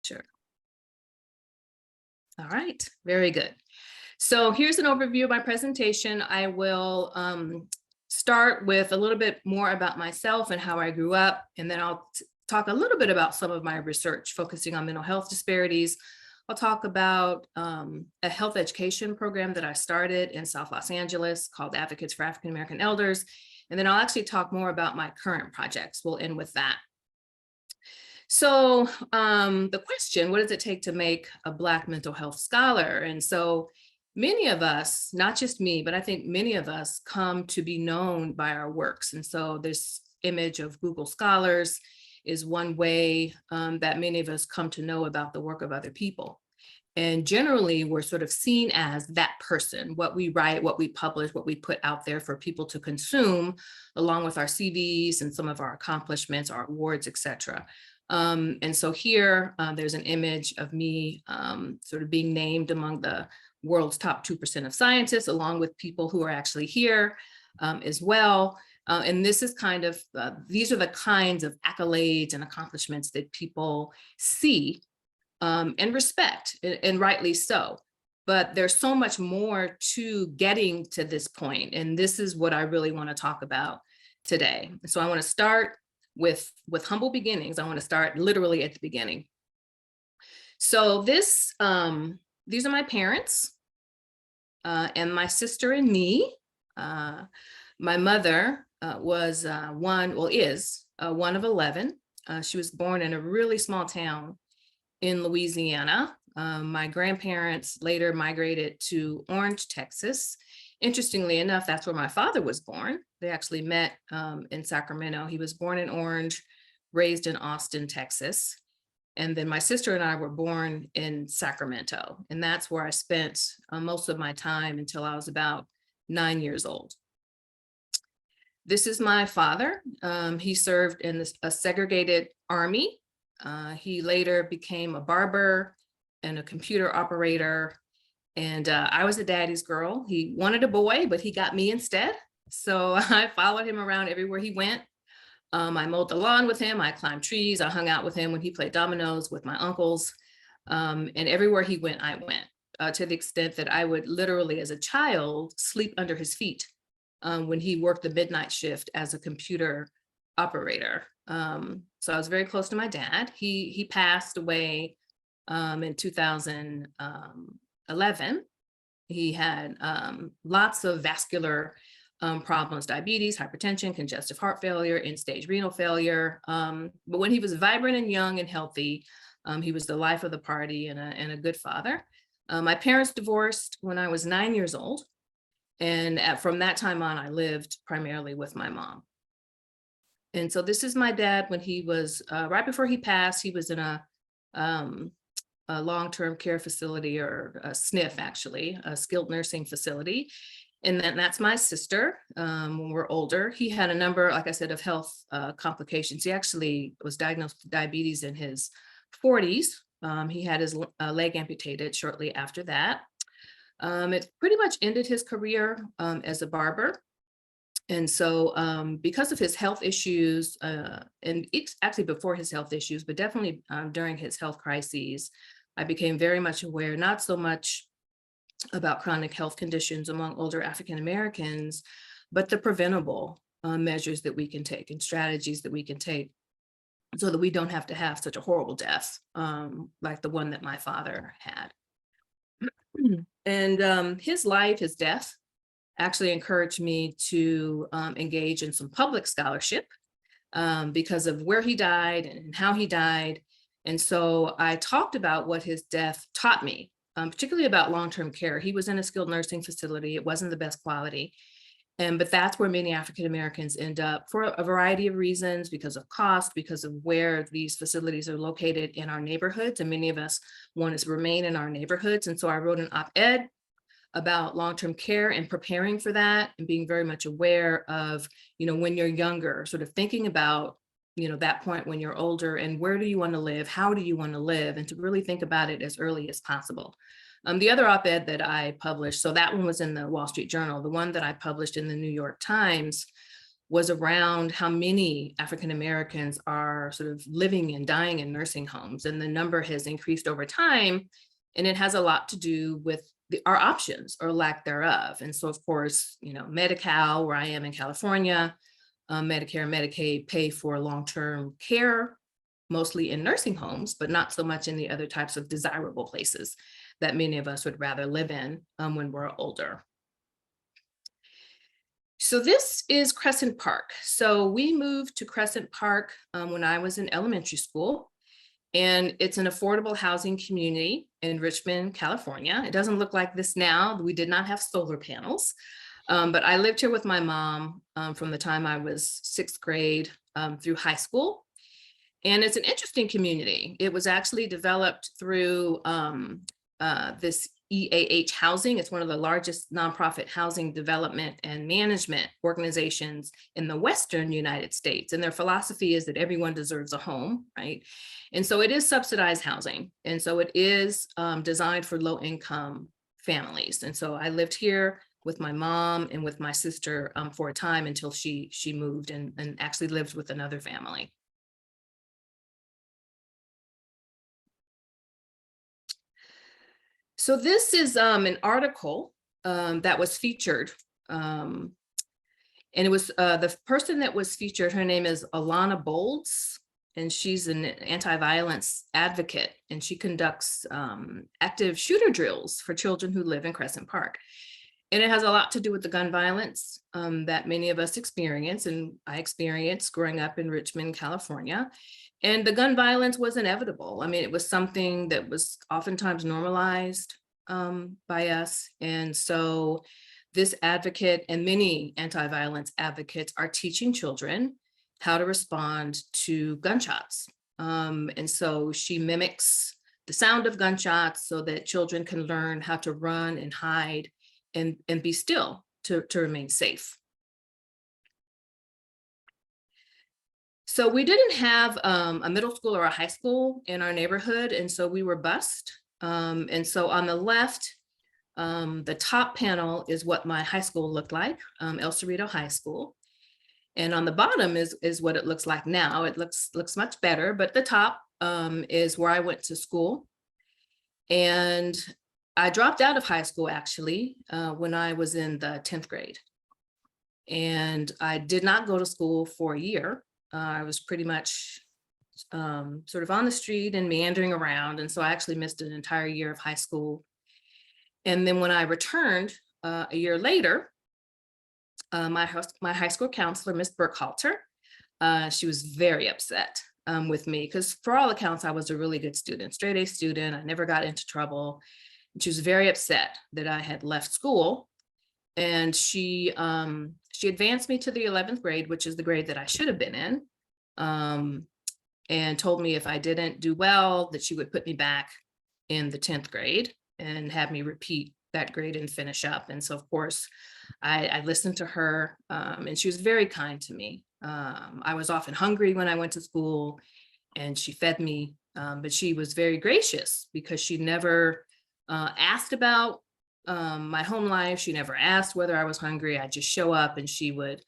Sure. All right, very good. So here's an overview of my presentation. I will start with a little bit more about myself and how I grew up, and then I'll talk a little bit about some of my research focusing on mental health disparities. I'll talk about a health education program that I started in South Los Angeles called Advocates for African American Elders. And then I'll actually talk more about my current projects. We'll end with that. So the question, what does it take to make a Black mental health scholar? And so many of us, not just me, but I think many of us come to be known by our works. And so this image of Google Scholars is one way that many of us come to know about the work of other people. And generally, we're sort of seen as that person, what we write, what we publish, what we put out there for people to consume, along with our CVs and some of our accomplishments, our awards, et cetera. And so here, there's an image of me sort of being named among the world's top 2% of scientists, along with people who are actually here as well. And this is kind of, these are the kinds of accolades and accomplishments that people see and respect, and rightly so. But there's so much more to getting to this point, and this is what I really want to talk about today. So I want to start with humble beginnings. I want to start literally at the beginning. So these are my parents and my sister and me. My mother is one of 11. She was born in a really small town in Louisiana. My grandparents later migrated to Orange, Texas. Interestingly enough, that's where my father was born. They actually met in Sacramento. He was born in Orange, raised in Austin, Texas. And then my sister and I were born in Sacramento. And that's where I spent most of my time until I was about 9 years old. This is my father. He served in a segregated army. He later became a barber and a computer operator. And I was a daddy's girl. He wanted a boy, but he got me instead. So I followed him around everywhere he went. I mowed the lawn with him. I climbed trees. I hung out with him when he played dominoes with my uncles. And everywhere he went, I went, to the extent that I would literally, as a child, sleep under his feet when he worked the midnight shift as a computer operator. So I was very close to my dad. He passed away in 2011. He had lots of vascular problems, diabetes, hypertension, congestive heart failure, end-stage renal failure. But when he was vibrant and young and healthy, he was the life of the party and a good father. My parents divorced when I was 9 years old. And from that time on, I lived primarily with my mom. And so this is my dad when he was, right before he passed, he was in a long-term care facility, or a SNF, actually, a skilled nursing facility. And then that's my sister. When we're older, he had a number, like I said, of health complications. He actually was diagnosed with diabetes in his 40s. He had his leg amputated shortly after that. It pretty much ended his career as a barber. And so because of his health issues, and it's actually before his health issues, but definitely during his health crises, I became very much aware, not so much about chronic health conditions among older African Americans, but the preventable measures that we can take and strategies that we can take so that we don't have to have such a horrible death like the one that my father had. And his life, his death, actually encouraged me to engage in some public scholarship because of where he died and how he died. And so I talked about what his death taught me, particularly about long-term care. He was in a skilled nursing facility. It wasn't the best quality. But that's where many African Americans end up for a variety of reasons, because of cost, because of where these facilities are located in our neighborhoods. And many of us want to remain in our neighborhoods. And so I wrote an op-ed about long-term care and preparing for that, and being very much aware of, when you're younger, sort of thinking about, that point when you're older, and where do you want to live? How do you want to live? And to really think about it as early as possible. The other op-ed that I published, so that one was in the Wall Street Journal. The one that I published in the New York Times was around how many African Americans are sort of living and dying in nursing homes. And the number has increased over time. And it has a lot to do with our options or lack thereof. And so, of course, Medi-Cal, where I am in California, Medicare and Medicaid pay for long-term care, mostly in nursing homes, but not so much in the other types of desirable places that many of us would rather live in when we're older. So this is Crescent Park. So we moved to Crescent Park when I was in elementary school, and it's an affordable housing community in Richmond, California. It doesn't look like this now. We did not have solar panels, but I lived here with my mom from the time I was 6th grade through high school. And it's an interesting community. It was actually developed through this EAH Housing. It's one of the largest nonprofit housing development and management organizations in the Western United States. And their philosophy is that everyone deserves a home, right? And so it is subsidized housing. And so it is designed for low-income families. And so I lived here with my mom and with my sister for a time until she moved and actually lived with another family. So this is an article that was featured, and it was the person that was featured, her name is Alana Bolds, and she's an anti-violence advocate, and she conducts active shooter drills for children who live in Crescent Park. And it has a lot to do with the gun violence that many of us experience, and I experienced growing up in Richmond, California. And the gun violence was inevitable. I mean, it was something that was oftentimes normalized by us. And so this advocate and many anti-violence advocates are teaching children how to respond to gunshots. And so she mimics the sound of gunshots so that children can learn how to run and hide and be still to remain safe. So we didn't have a middle school or a high school in our neighborhood, and so we were bused. And so on the left, the top panel is what my high school looked like, El Cerrito High School. And on the bottom is what it looks like now. It looks much better, but the top is where I went to school. And I dropped out of high school actually when I was in the 10th grade. And I did not go to school for a year. I was pretty much sort of on the street and meandering around. And so I actually missed an entire year of high school. And then when I returned a year later, my high school counselor, Miss Burkhalter, she was very upset with me because for all accounts, I was a really good student, straight A student. I never got into trouble. And she was very upset that I had left school. And she advanced me to the 11th grade, which is the grade that I should have been in, and told me if I didn't do well, that she would put me back in the 10th grade and have me repeat that grade and finish up. And so, of course, I listened to her, and she was very kind to me. I was often hungry when I went to school, and she fed me, but she was very gracious because she never asked about my home life. She never asked whether I was hungry. I'd just show up and she would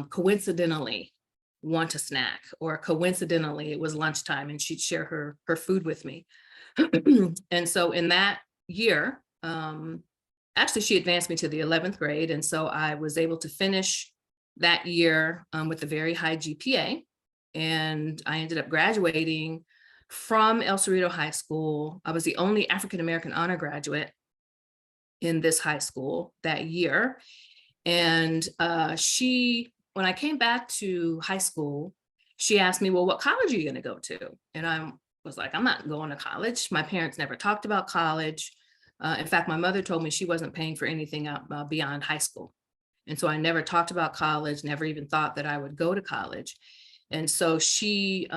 coincidentally want a snack, or coincidentally it was lunchtime and she'd share her food with me. And so in that year, actually she advanced me to the 11th grade. And so I was able to finish that year with a very high GPA. And I ended up graduating from El Cerrito High School. I was the only African-American honor graduate in this high school that year. And when I came back to high school, she asked me, well, what college are you going to go to? And I was like, I'm not going to college. My parents never talked about college. In fact, my mother told me she wasn't paying for anything beyond high school. And so I never talked about college, never even thought that I would go to college. And so she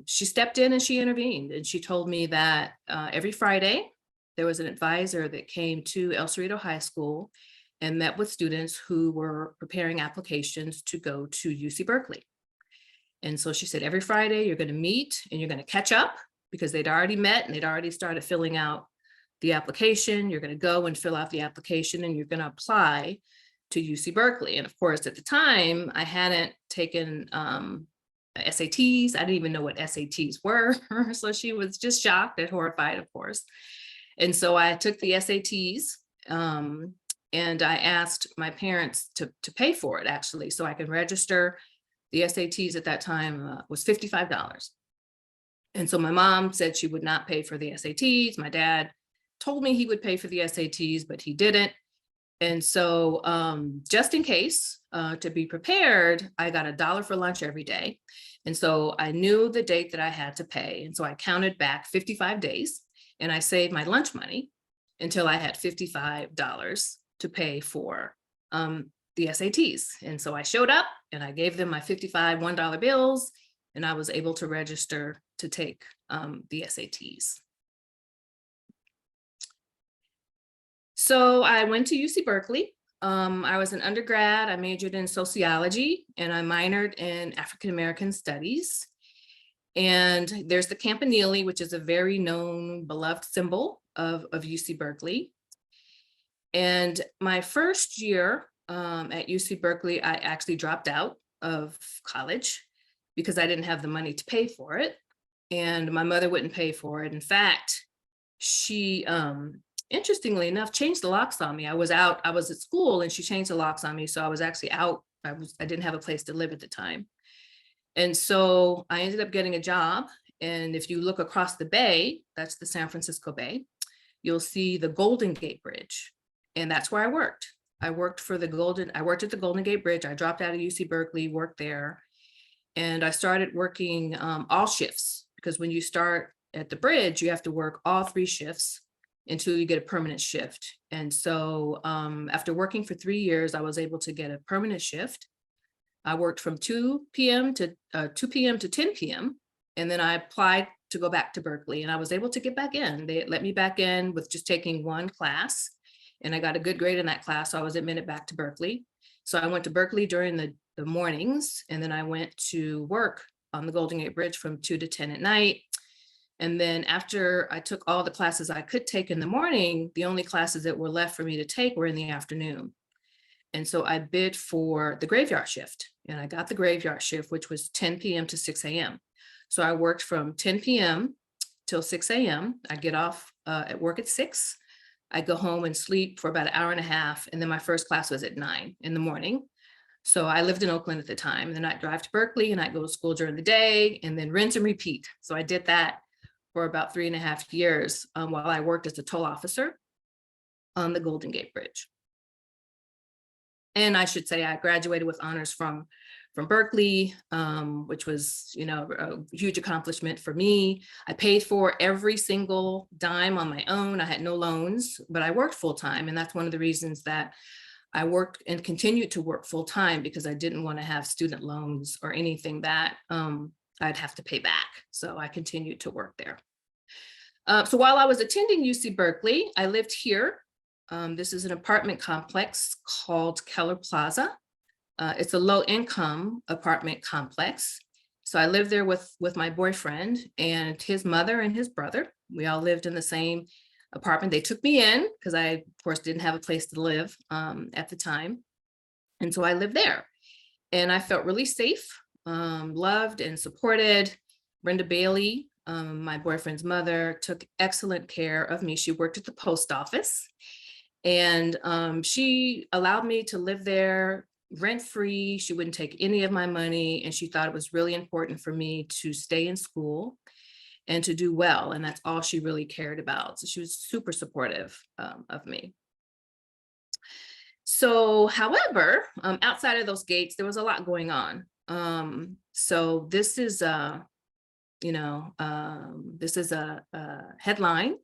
stepped in and she intervened. And she told me that every Friday, there was an advisor that came to El Cerrito High School and met with students who were preparing applications to go to UC Berkeley. And so she said, every Friday you're going to meet and you're going to catch up, because they'd already met and they'd already started filling out the application. You're going to go and fill out the application and you're going to apply to UC Berkeley. And of course, at the time, I hadn't taken SATs. I didn't even know what SATs were. So she was just shocked and horrified, of course. And so I took the SATs, and I asked my parents to pay for it, actually, so I could register. The SATs at that time was $55. And so my mom said she would not pay for the SATs. My dad told me he would pay for the SATs, but he didn't. And so just in case, to be prepared, I got $1 for lunch every day. And so I knew the date that I had to pay. And so I counted back 55 days and I saved my lunch money until I had $55 to pay for the SATs. And so I showed up and I gave them my 55 $1 bills, and I was able to register to take the SATs. So I went to UC Berkeley. I was an undergrad. I majored in sociology and I minored in African American studies. And there's the campanile, which is a very known, beloved symbol of UC Berkeley. And my first year at UC Berkeley, I actually dropped out of college because I didn't have the money to pay for it. And my mother wouldn't pay for it. In fact, she, interestingly enough, changed the locks on me. I was at school and she changed the locks on me. So I was actually out. I didn't have a place to live at the time. And so I ended up getting a job. And if you look across the bay, that's the San Francisco Bay, you'll see the Golden Gate Bridge. And that's where I worked. I worked at the Golden Gate Bridge. I dropped out of UC Berkeley, worked there. And I started working all shifts, because when you start at the bridge, you have to work all 3 shifts until you get a permanent shift. And so after working for 3 years, I was able to get a permanent shift. I worked from 2 p.m. to 10 p.m. And then I applied to go back to Berkeley, and I was able to get back in. They let me back in with just taking 1 class, and I got a good grade in that class. So I was admitted back to Berkeley. So I went to Berkeley during the mornings, and then I went to work on the Golden Gate Bridge from 2 to 10 at night. And then after I took all the classes I could take in the morning, the only classes that were left for me to take were in the afternoon. And so I bid for the graveyard shift, and I got the graveyard shift, which was 10 p.m. to 6 a.m. So I worked from 10 p.m. till 6 a.m. I get off at work at 6. I go home and sleep for about an hour and a half. And then my first class was at 9 in the morning. So I lived in Oakland at the time. And then I'd drive to Berkeley and I'd go to school during the day and then rinse and repeat. So I did that for about 3.5 years while I worked as a toll officer on the Golden Gate Bridge. And I should say I graduated with honors from Berkeley, which was, a huge accomplishment for me. I paid for every single dime on my own. I had no loans, but I worked full time. And that's one of the reasons that I worked and continued to work full time, because I didn't want to have student loans or anything that I'd have to pay back. So I continued to work there. So while I was attending UC Berkeley, I lived here. This is an apartment complex called Keller Plaza. It's a low income apartment complex. So I lived there with my boyfriend and his mother and his brother. We all lived in the same apartment. They took me in because I, of course, didn't have a place to live at the time. And so I lived there and I felt really safe, loved and supported. Brenda Bailey, my boyfriend's mother, took excellent care of me. She worked at the post office, and she allowed me to live there rent-free. She wouldn't take any of my money, and she thought it was really important for me to stay in school and to do well. And that's all she really cared about. So she was super supportive of me. So, however, outside of those gates, there was a lot going on. So this is a headline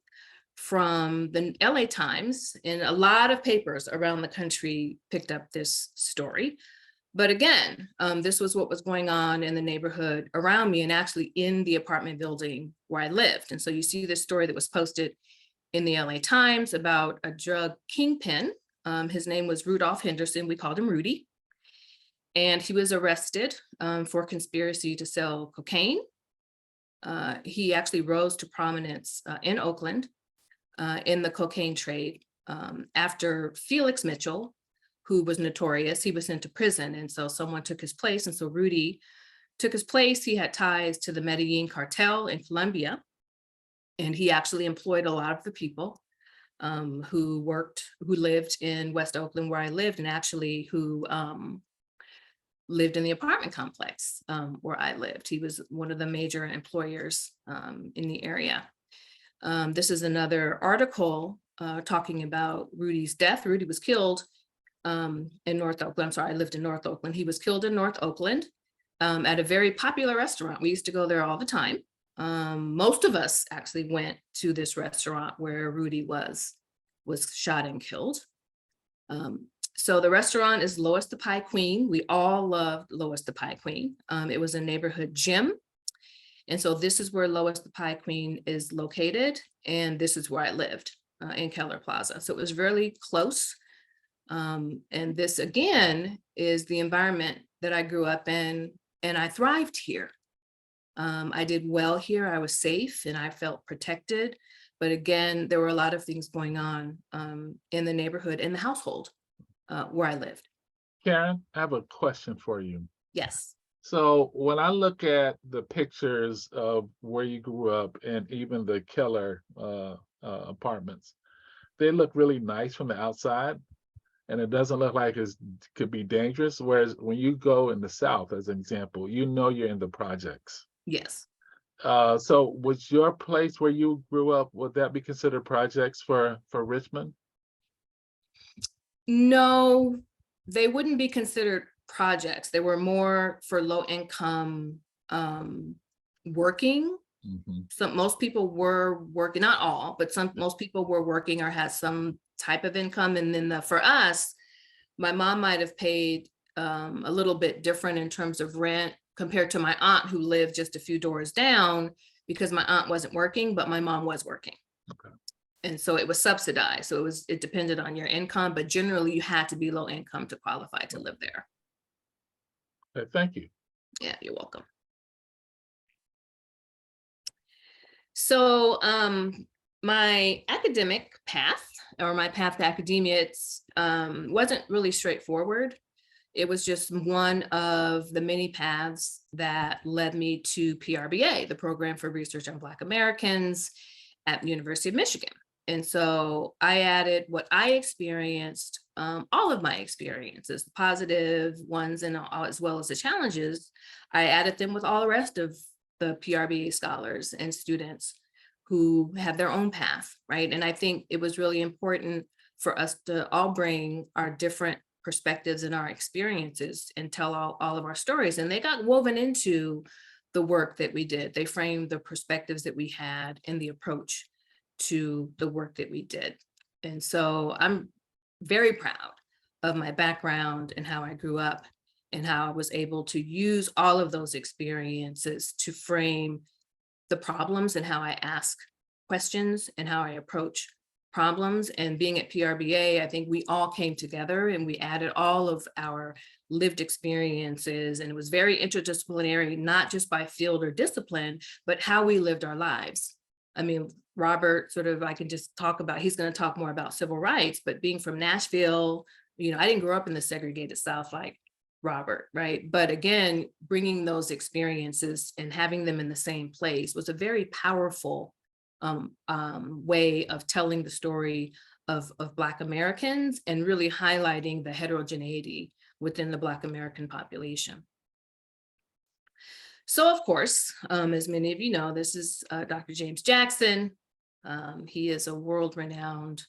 from the LA Times, and a lot of papers around the country picked up this story. But again, this was what was going on in the neighborhood around me, and actually in the apartment building where I lived. And so you see this story that was posted in the LA Times about a drug kingpin. His name was Rudolph Henderson. We called him Rudy. And he was arrested for conspiracy to sell cocaine. He actually rose to prominence in Oakland in the cocaine trade after Felix Mitchell who was notorious. He was sent to prison, and so someone took his place. And so Rudy took his place. He had ties to the Medellin cartel in Colombia, and he actually employed a lot of the people who lived in West Oakland, where I lived, and actually who lived in the apartment complex where I lived. He was one of the major employers in the area. This is another article talking about Rudy's death. Rudy was killed in North Oakland. I'm sorry, I lived in North Oakland. He was killed in North Oakland at a very popular restaurant. We used to go there all the time. Most of us actually went to this restaurant where Rudy was shot and killed. So the restaurant is Lois the Pie Queen. We all loved Lois the Pie Queen. It was a neighborhood gym. And so this is where Lois the Pie Queen is located. And this is where I lived in Keller Plaza. So it was really close. And this again is the environment that I grew up in, and I thrived here. I did well here. I was safe and I felt protected. But again, there were a lot of things going on in the neighborhood, in the household where I lived. Karen, I have a question for you. Yes. So when I look at the pictures of where you grew up and even the Keller apartments, they look really nice from the outside, and it doesn't look like it could be dangerous. Whereas when you go in the South, as an example, you know you're in the projects. Yes. So was your place where you grew up, would that be considered projects for Richmond? No, they wouldn't be considered projects. They were more for low income working. So most people were working, not all, but most people were working or had some type of income. And then for us, my mom might have paid a little bit different in terms of rent compared to my aunt who lived just a few doors down, because my aunt wasn't working, but my mom was working. Okay. And so it was subsidized. So it depended on your income, but generally you had to be low income to qualify to live there. Okay, thank you. Yeah, you're welcome. So my academic path, or my path to academia, wasn't really straightforward. It was just one of the many paths that led me to PRBA, the Program for Research on Black Americans at the University of Michigan. And so I added what I experienced, all of my experiences, the positive ones and as well as the challenges. I added them with all the rest of the PRBA scholars and students who have their own path, right? And I think it was really important for us to all bring our different perspectives and our experiences and tell all of our stories. And they got woven into the work that we did. They framed the perspectives that we had and the approach to the work that we did. And so I'm very proud of my background and how I grew up and how I was able to use all of those experiences to frame the problems and how I ask questions and how I approach problems. And being at PRBA, I think we all came together and we added all of our lived experiences, and it was very interdisciplinary, not just by field or discipline, but how we lived our lives. I mean, Robert, I can just talk about, he's going to talk more about civil rights, but being from Nashville, I didn't grow up in the segregated South like Robert, right? But again, bringing those experiences and having them in the same place was a very powerful way of telling the story of Black Americans and really highlighting the heterogeneity within the Black American population. So of course, as many of you know, this is Dr. James Jackson. He is a world-renowned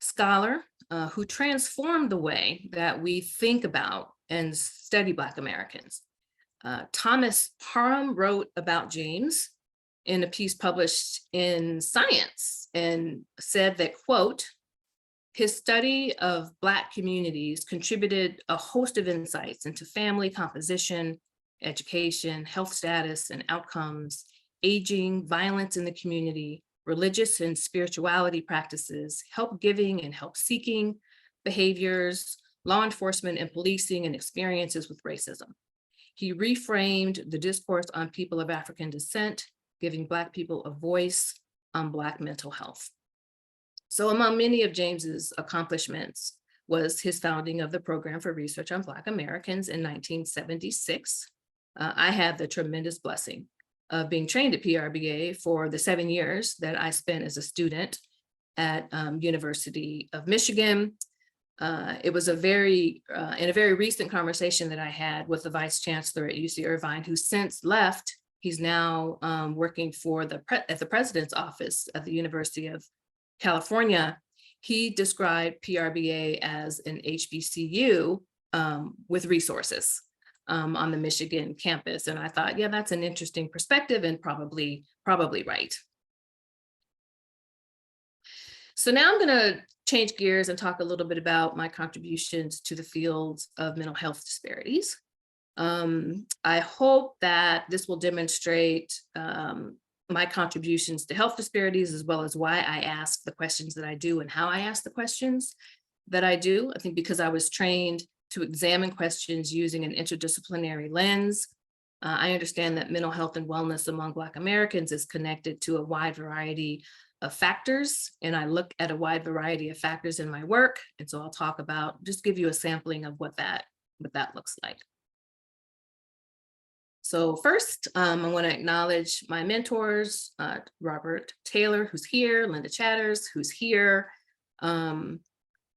scholar who transformed the way that we think about and study Black Americans. Thomas Parham wrote about James in a piece published in Science and said that, quote, his study of Black communities contributed a host of insights into family composition, education, health status and outcomes, aging, violence in the community, religious and spirituality practices, help giving and help seeking behaviors, law enforcement and policing, and experiences with racism. He reframed the discourse on people of African descent, giving Black people a voice on Black mental health. So among many of James's accomplishments was his founding of the Program for Research on Black Americans in 1976. I had the tremendous blessing of being trained at PRBA for the 7 years that I spent as a student at University of Michigan. It was in a very recent conversation that I had with the Vice Chancellor at UC Irvine, who since left. He's now working for at the President's Office at the University of California. He described PRBA as an HBCU with resources on the Michigan campus. And I thought, yeah, that's an interesting perspective and probably right. So now I'm going to change gears and talk a little bit about my contributions to the field of mental health disparities. I hope that this will demonstrate my contributions to health disparities, as well as why I ask the questions that I do and how I ask the questions that I do. I think because I was trained to examine questions using an interdisciplinary lens. I understand that mental health and wellness among Black Americans is connected to a wide variety of factors, and I look at a wide variety of factors in my work. And so I'll talk about, just give you a sampling of what that looks like. So first, I want to acknowledge my mentors, Robert Taylor, who's here, Linda Chatters, who's here.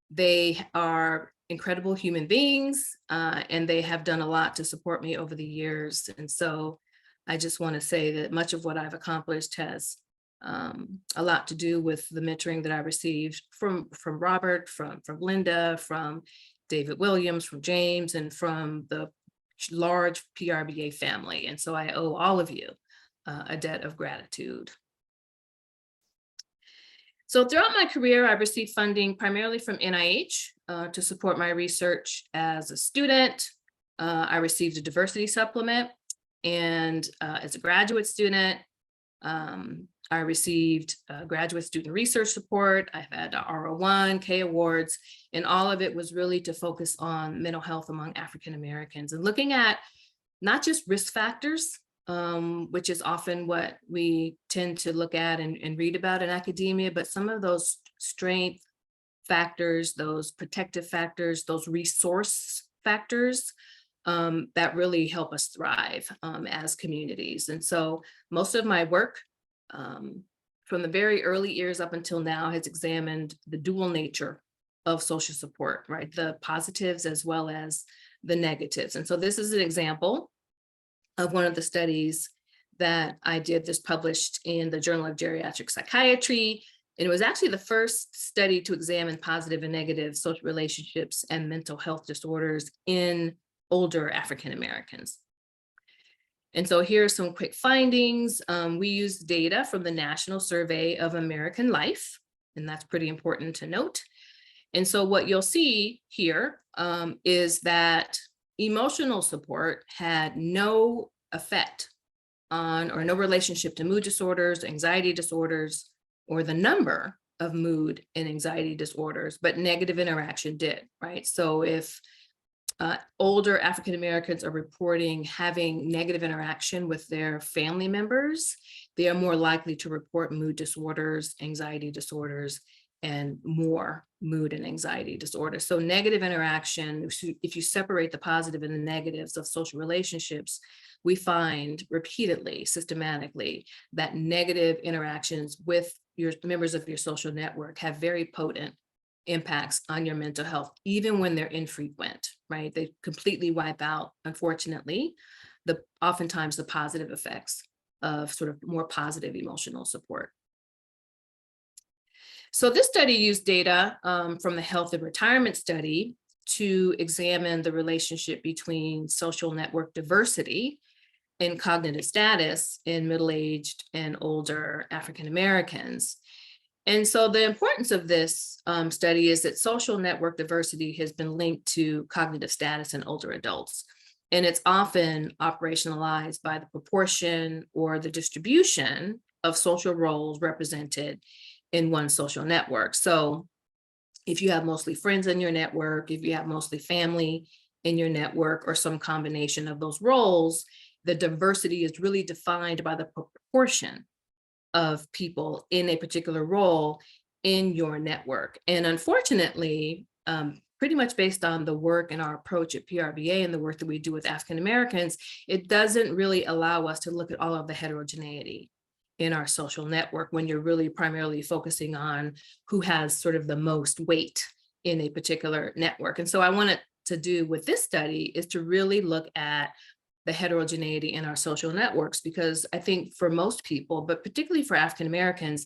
They are incredible human beings, and they have done a lot to support me over the years. And so I just want to say that much of what I've accomplished has a lot to do with the mentoring that I received from Robert, from Linda, from David Williams, from James, and from the large PRBA family. And so I owe all of you a debt of gratitude. So throughout my career, I received funding primarily from NIH to support my research as a student. I received a diversity supplement, and as a graduate student, I received graduate student research support. I've had R01, K awards, and all of it was really to focus on mental health among African Americans and looking at not just risk factors, which is often what we tend to look at and read about in academia, but some of those strength factors, those protective factors, those resource factors that really help us thrive as communities. And so most of my work from the very early years up until now has examined the dual nature of social support, right? The positives as well as the negatives. And so this is an example of one of the studies that I did, this published in the Journal of Geriatric Psychiatry. And it was actually the first study to examine positive and negative social relationships and mental health disorders in older African Americans. And so here are some quick findings. We used data from the National Survey of American Life, and that's pretty important to note. And so what you'll see here is that emotional support had no effect on, or no relationship to mood disorders, anxiety disorders, or the number of mood and anxiety disorders, but negative interaction did, right? So if older African Americans are reporting having negative interaction with their family members, they are more likely to report mood disorders, anxiety disorders, and more mood and anxiety disorders. So negative interaction, if you separate the positive and the negatives of social relationships, we find repeatedly, systematically, that negative interactions with your members of your social network have very potent impacts on your mental health, even when they're infrequent, right? They completely wipe out, unfortunately, oftentimes the positive effects of sort of more positive emotional support. So this study used data from the Health and Retirement Study to examine the relationship between social network diversity and cognitive status in middle-aged and older African Americans. And so the importance of this study is that social network diversity has been linked to cognitive status in older adults. And it's often operationalized by the proportion or the distribution of social roles represented in one social network. So if you have mostly friends in your network, if you have mostly family in your network, or some combination of those roles, the diversity is really defined by the proportion of people in a particular role in your network. And unfortunately, pretty much based on the work and our approach at PRBA and the work that we do with African Americans, it doesn't really allow us to look at all of the heterogeneity in our social network when you're really primarily focusing on who has sort of the most weight in a particular network. And so I wanted to do with this study is to really look at the heterogeneity in our social networks, because I think for most people, but particularly for African Americans,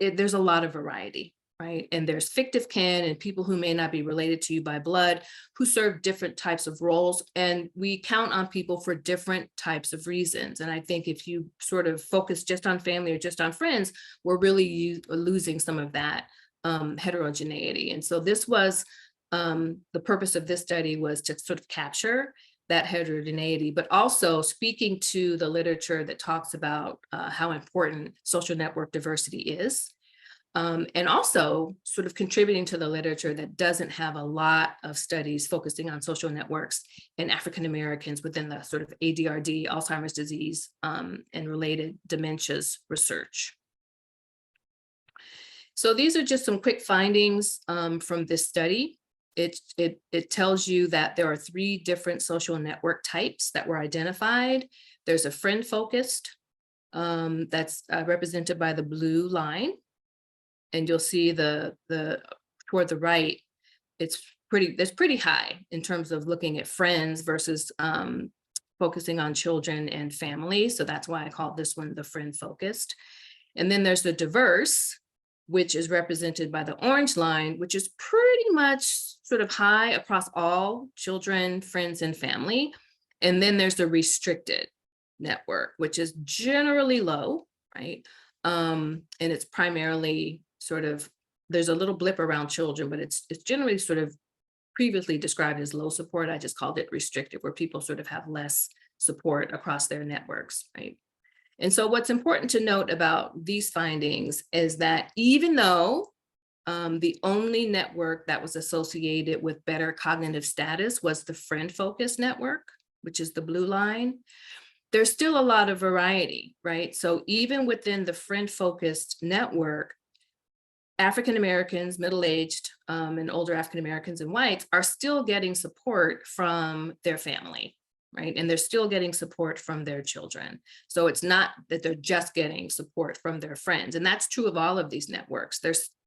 there's a lot of variety, right? And there's fictive kin and people who may not be related to you by blood who serve different types of roles. And we count on people for different types of reasons. And I think if you sort of focus just on family or just on friends, we're really losing some of that heterogeneity. And so this was the purpose of this study was to sort of capture that heterogeneity, but also speaking to the literature that talks about how important social network diversity is. And also sort of contributing to the literature that doesn't have a lot of studies focusing on social networks and African Americans within the sort of ADRD, Alzheimer's disease, and related dementias research. So these are just some quick findings from this study. It tells you that there are 3 different social network types that were identified. There's a friend-focused that's represented by the blue line. And you'll see toward the right, it's pretty high in terms of looking at friends versus focusing on children and family. So that's why I called this one the friend-focused. And then there's the diverse, which is represented by the orange line, which is pretty much sort of high across all children, friends, and family. And then there's the restricted network, which is generally low, right? And it's primarily sort of, there's a little blip around children, but it's generally sort of previously described as low support. I just called it restricted, where people sort of have less support across their networks, right? And so what's important to note about these findings is that even though the only network that was associated with better cognitive status was the friend-focused network, which is the blue line, there's still a lot of variety, right? So even within the friend-focused network, African Americans, middle-aged and older African Americans and whites are still getting support from their family, right? And they're still getting support from their children. So it's not that they're just getting support from their friends. And that's true of all of these networks.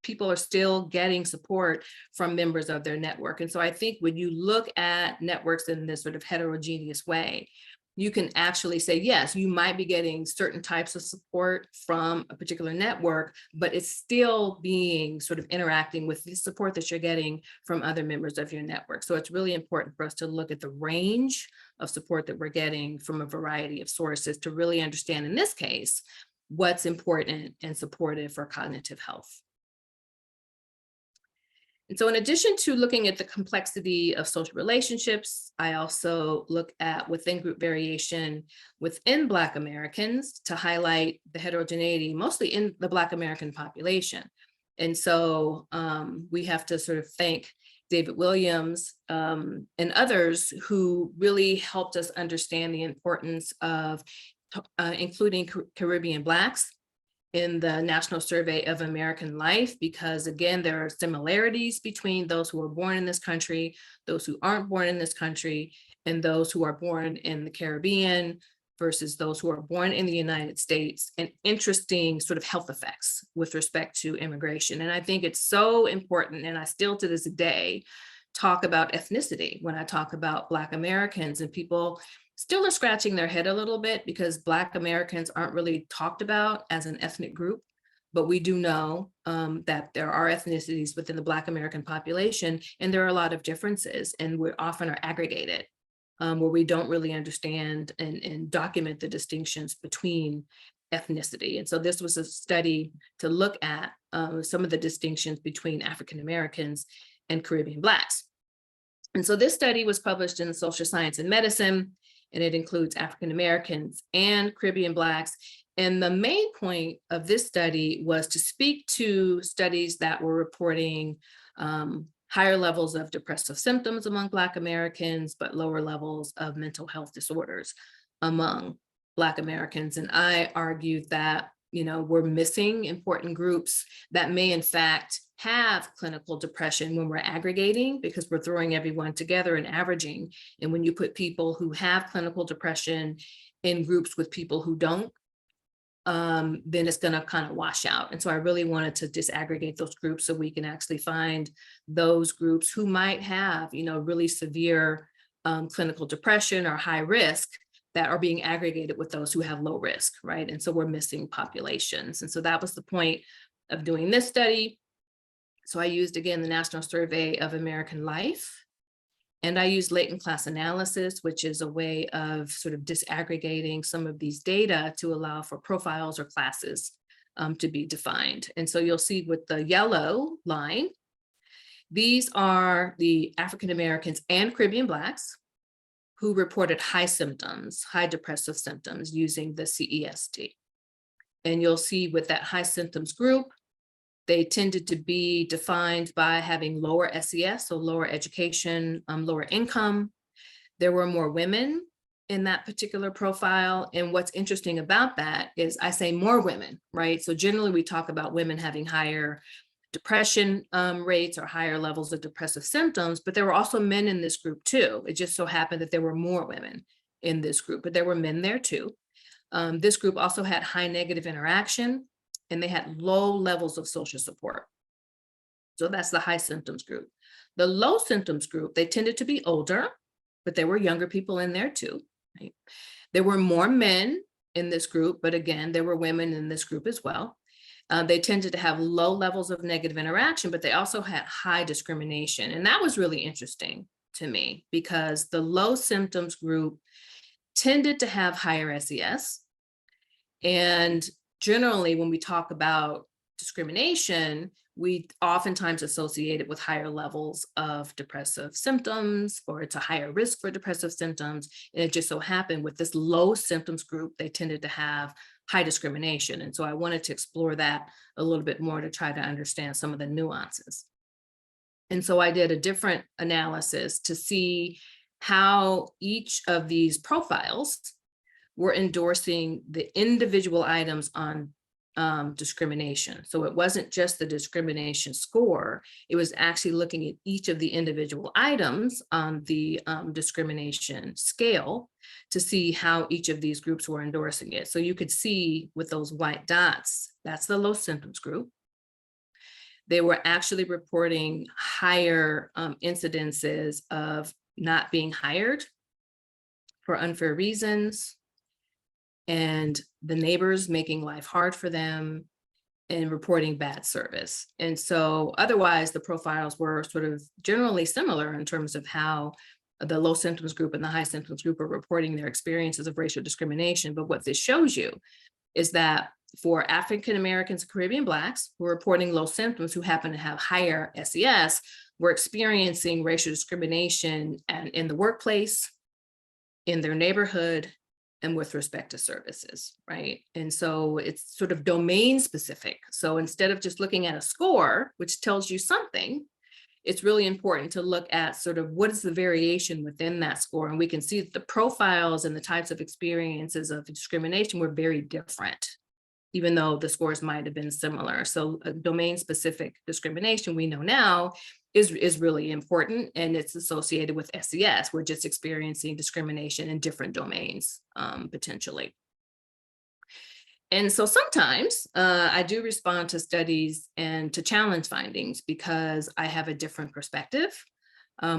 People are still getting support from members of their network. And so I think when you look at networks in this sort of heterogeneous way, you can actually say, yes, you might be getting certain types of support from a particular network, but it's still being sort of interacting with the support that you're getting from other members of your network. So it's really important for us to look at the range of support that we're getting from a variety of sources to really understand, in this case, what's important and supportive for cognitive health. And so in addition to looking at the complexity of social relationships, I also look at within group variation within Black Americans to highlight the heterogeneity, mostly in the Black American population. And so we have to sort of thank David Williams and others who really helped us understand the importance of including Caribbean Blacks in the National Survey of American Life, because again, there are similarities between those who are born in this country, those who aren't born in this country, and those who are born in the Caribbean versus those who are born in the United States, and interesting sort of health effects with respect to immigration. And I think it's so important, and I still to this day talk about ethnicity when I talk about Black Americans, and people still are scratching their head a little bit because Black Americans aren't really talked about as an ethnic group, but we do know that there are ethnicities within the Black American population, and there are a lot of differences, and we often are aggregated, where we don't really understand and document the distinctions between ethnicity. And so this was a study to look at some of the distinctions between African Americans and Caribbean Blacks. And so this study was published in Social Science and Medicine, and it includes African Americans and Caribbean Blacks. And the main point of this study was to speak to studies that were reporting higher levels of depressive symptoms among Black Americans, but lower levels of mental health disorders among Black Americans. And I argued that we're missing important groups that may in fact have clinical depression when we're aggregating, because we're throwing everyone together and averaging. And when you put people who have clinical depression in groups with people who don't, then it's going to kind of wash out. And so I really wanted to disaggregate those groups so we can actually find those groups who might have, really severe clinical depression or high risk that are being aggregated with those who have low risk, right? And so we're missing populations. And so that was the point of doing this study. So I used, again, the National Survey of American Life. And I use latent class analysis, which is a way of sort of disaggregating some of these data to allow for profiles or classes to be defined. And so you'll see with the yellow line, these are the African Americans and Caribbean Blacks who reported high symptoms, high depressive symptoms using the CEST. And you'll see with that high symptoms group, they tended to be defined by having lower SES, so lower education, lower income. There were more women in that particular profile. And what's interesting about that is I say more women, right? So generally we talk about women having higher depression rates or higher levels of depressive symptoms, but there were also men in this group too. It just so happened that there were more women in this group, but there were men there too. This group also had high negative interaction, and they had low levels of social support. So that's the high symptoms group. The low symptoms group, they tended to be older, but there were younger people in there too, right? There were more men in this group, but again, there were women in this group as well. They tended to have low levels of negative interaction, but they also had high discrimination. And that was really interesting to me because the low symptoms group tended to have higher SES. And generally, when we talk about discrimination, we oftentimes associate it with higher levels of depressive symptoms, or it's a higher risk for depressive symptoms. And it just so happened with this low symptoms group, they tended to have high discrimination. And so I wanted to explore that a little bit more to try to understand some of the nuances. And so I did a different analysis to see how each of these profiles were endorsing the individual items on discrimination. So it wasn't just the discrimination score, it was actually looking at each of the individual items on the discrimination scale to see how each of these groups were endorsing it. So you could see with those white dots, that's the low symptoms group. They were actually reporting higher incidences of not being hired for unfair reasons, and the neighbors making life hard for them, and reporting bad service. And so otherwise the profiles were sort of generally similar in terms of how the low symptoms group and the high symptoms group are reporting their experiences of racial discrimination. But what this shows you is that for African Americans and Caribbean Blacks who are reporting low symptoms, who happen to have higher SES, were experiencing racial discrimination and in the workplace, in their neighborhood, and with respect to services, right? And so it's sort of domain specific. So instead of just looking at a score, which tells you something, it's really important to look at sort of what is the variation within that score. And we can see that the profiles and the types of experiences of discrimination were very different, even though the scores might have been similar. So domain specific discrimination, we know now, is really important, and it's associated with SES. We're just experiencing discrimination in different domains, potentially. And so sometimes I do respond to studies and to challenge findings because I have a different perspective,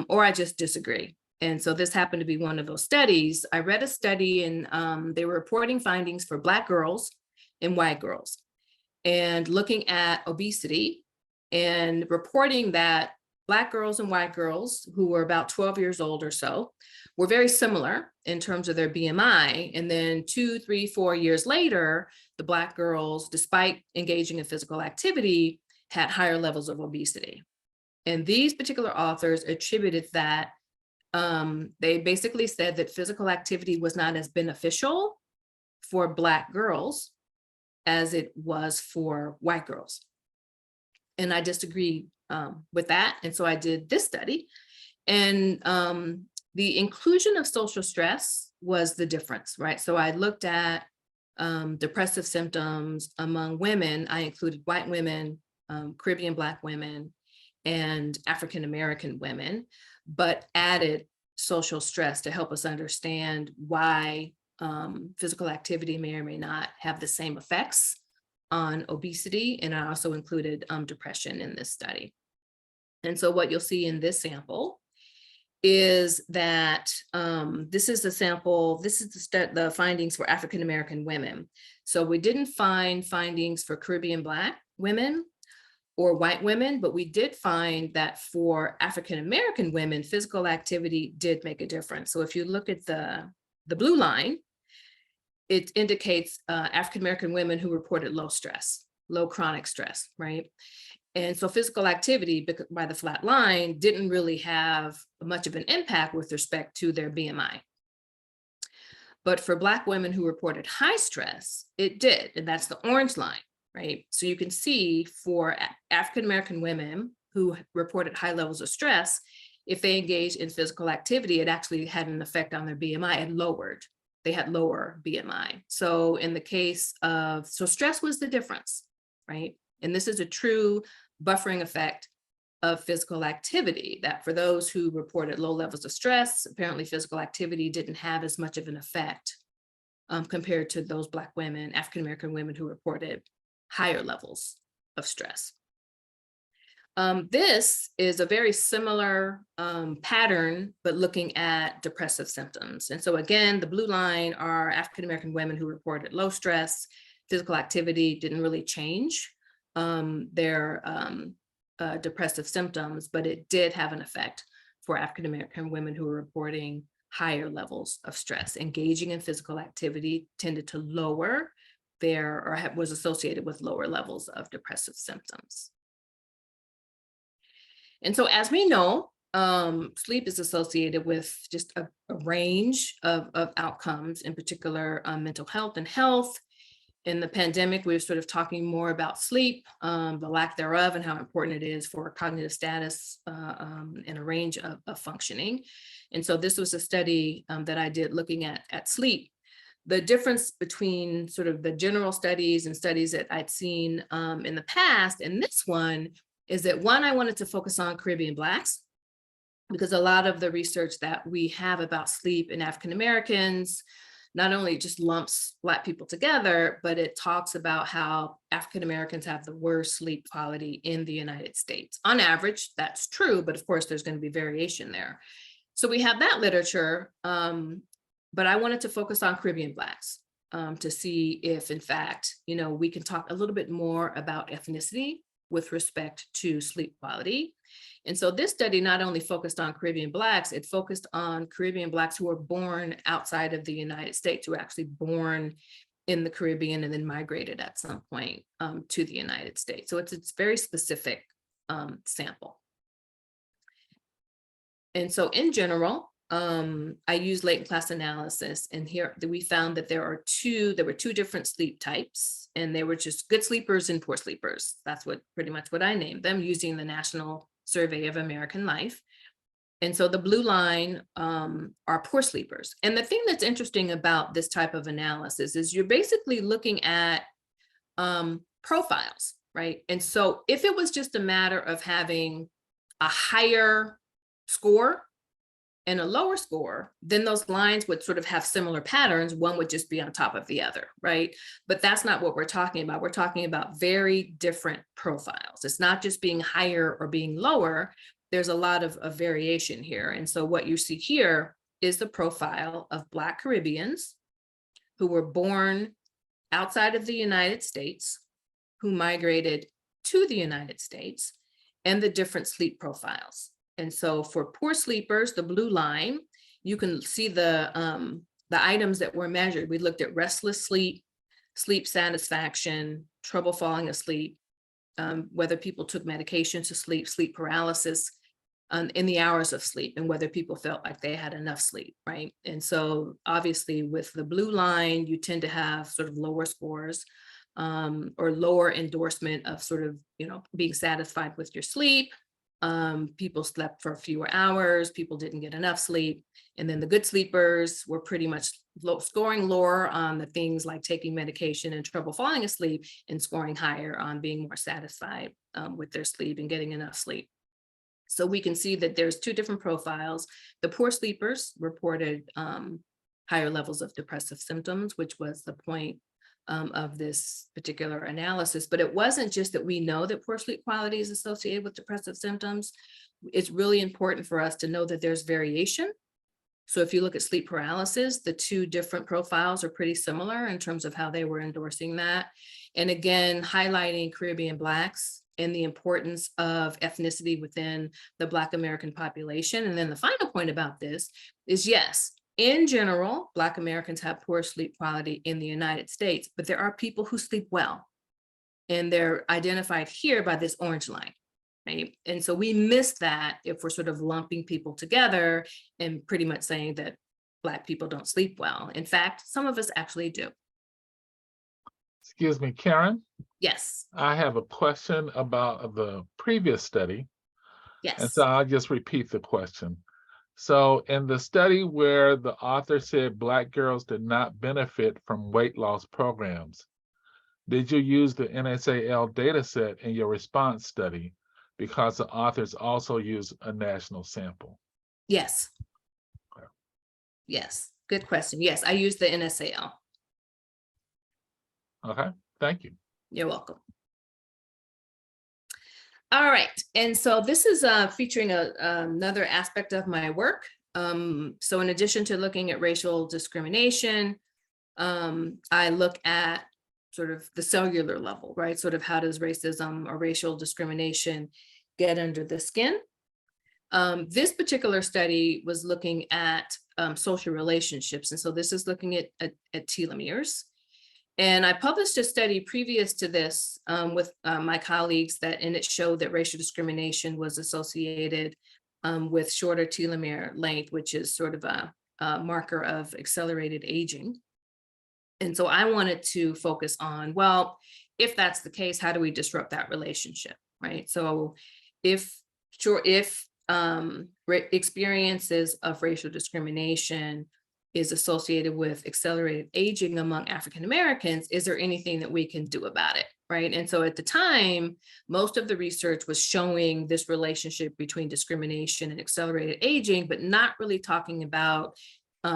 or I just disagree. And so this happened to be one of those studies. I read a study and they were reporting findings for Black girls and white girls, and looking at obesity and reporting that Black girls and white girls who were about 12 years old or so were very similar in terms of their BMI. And then 2, 3, 4 years later, the Black girls, despite engaging in physical activity, had higher levels of obesity. And these particular authors attributed that, they basically said that physical activity was not as beneficial for Black girls as it was for white girls. And I disagreed with that. And so I did this study, and the inclusion of social stress was the difference, right? So I looked at depressive symptoms among women, I included white women, Caribbean Black women, and African American women, but added social stress to help us understand why physical activity may or may not have the same effects on obesity. And I also included depression in this study. And so what you'll see in this sample is that this is the sample, this is the findings for African American women. So we didn't find findings for Caribbean Black women or white women, but we did find that for African American women, physical activity did make a difference. So if you look at the blue line, it indicates African American women who reported low stress, low chronic stress, right? And so physical activity by the flat line didn't really have much of an impact with respect to their BMI. But for Black women who reported high stress, it did, and that's the orange line, right? So you can see for African American women who reported high levels of stress, if they engaged in physical activity, it actually had an effect on their BMI and lowered. They had lower BMI. So in the case of, so stress was the difference, right? And this is a true buffering effect of physical activity, that for those who reported low levels of stress, apparently physical activity didn't have as much of an effect compared to those Black women, African American women who reported higher levels of stress. This is a very similar pattern, but looking at depressive symptoms. And so again, the blue line are African American women who reported low stress. Physical activity didn't really change their depressive symptoms, but it did have an effect for African American women who were reporting higher levels of stress. Engaging in physical activity tended to lower their, or was associated with lower levels of depressive symptoms. And so as we know, sleep is associated with just a range of outcomes, in particular mental health and health. In the pandemic, we were sort of talking more about sleep, the lack thereof, and how important it is for cognitive status and a range of functioning. And so this was a study that I did looking at sleep. The difference between sort of the general studies and studies that I'd seen in the past and this one is that, one, I wanted to focus on Caribbean Blacks, because a lot of the research that we have about sleep in African Americans not only just lumps Black people together, but it talks about how African Americans have the worst sleep quality in the United States. On average, that's true, but of course there's going to be variation there. So we have that literature, but I wanted to focus on Caribbean Blacks to see if, in fact, we can talk a little bit more about ethnicity with respect to sleep quality. And so this study not only focused on Caribbean Blacks, it focused on Caribbean Blacks who were born outside of the United States, who were actually born in the Caribbean and then migrated at some point to the United States. So it's very specific sample. And so in general, I use latent class analysis, and here we found that there were two different sleep types, and they were just good sleepers and poor sleepers. That's pretty much what I named them, using the National Survey of American Life. And so the blue line are poor sleepers. And the thing that's interesting about this type of analysis is you're basically looking at profiles, right? And so if it was just a matter of having a higher score and a lower score, then those lines would sort of have similar patterns. One would just be on top of the other, right? But that's not what we're talking about. We're talking about very different profiles. It's not just being higher or being lower. There's a lot of variation here. And so what you see here is the profile of Black Caribbeans who were born outside of the United States, who migrated to the United States, and the different sleep profiles. And so for poor sleepers, the blue line, you can see the items that were measured. We looked at restless sleep, sleep satisfaction, trouble falling asleep, whether people took medication to sleep, sleep paralysis in the hours of sleep, and whether people felt like they had enough sleep, right? And so obviously with the blue line, you tend to have sort of lower scores or lower endorsement of sort of, being satisfied with your sleep. People slept for fewer hours, people didn't get enough sleep. And then the good sleepers were pretty much scoring lower on the things like taking medication and trouble falling asleep, and scoring higher on being more satisfied with their sleep and getting enough sleep. So we can see that there's two different profiles. The poor sleepers reported higher levels of depressive symptoms, which was the point of this particular analysis. But it wasn't just that we know that poor sleep quality is associated with depressive symptoms. It's really important for us to know that there's variation. So if you look at sleep paralysis, the two different profiles are pretty similar in terms of how they were endorsing that. And again, highlighting Caribbean Blacks and the importance of ethnicity within the Black American population. And then the final point about this is, yes, in general, Black Americans have poor sleep quality in the United States, but there are people who sleep well. And they're identified here by this orange line, right? And so we miss that if we're sort of lumping people together and pretty much saying that Black people don't sleep well. In fact, some of us actually do. Excuse me, Karen, Yes, I have a question about the previous study. And yes, so I'll just repeat the question. So in the study where the author said Black girls did not benefit from weight loss programs, did you use the NSAL data set in your response study? Because the authors also use a national sample. yes, Okay. yes. Good question. Yes, I use the NSAL. Okay, thank you. You're welcome. All right, and so this is featuring another aspect of my work. So in addition to looking at racial discrimination, I look at sort of the cellular level, right? Sort of how does racism or racial discrimination get under the skin? This particular study was looking at social relationships. And so this is looking at telomeres. And I published a study previous to this with my colleagues and it showed that racial discrimination was associated with shorter telomere length, which is sort of a marker of accelerated aging. And so I wanted to focus on, well, if that's the case, how do we disrupt that relationship, right? So if experiences of racial discrimination is associated with accelerated aging among African Americans, is there anything that we can do about it, right? And so at the time, most of the research was showing this relationship between discrimination and accelerated aging, but not really talking about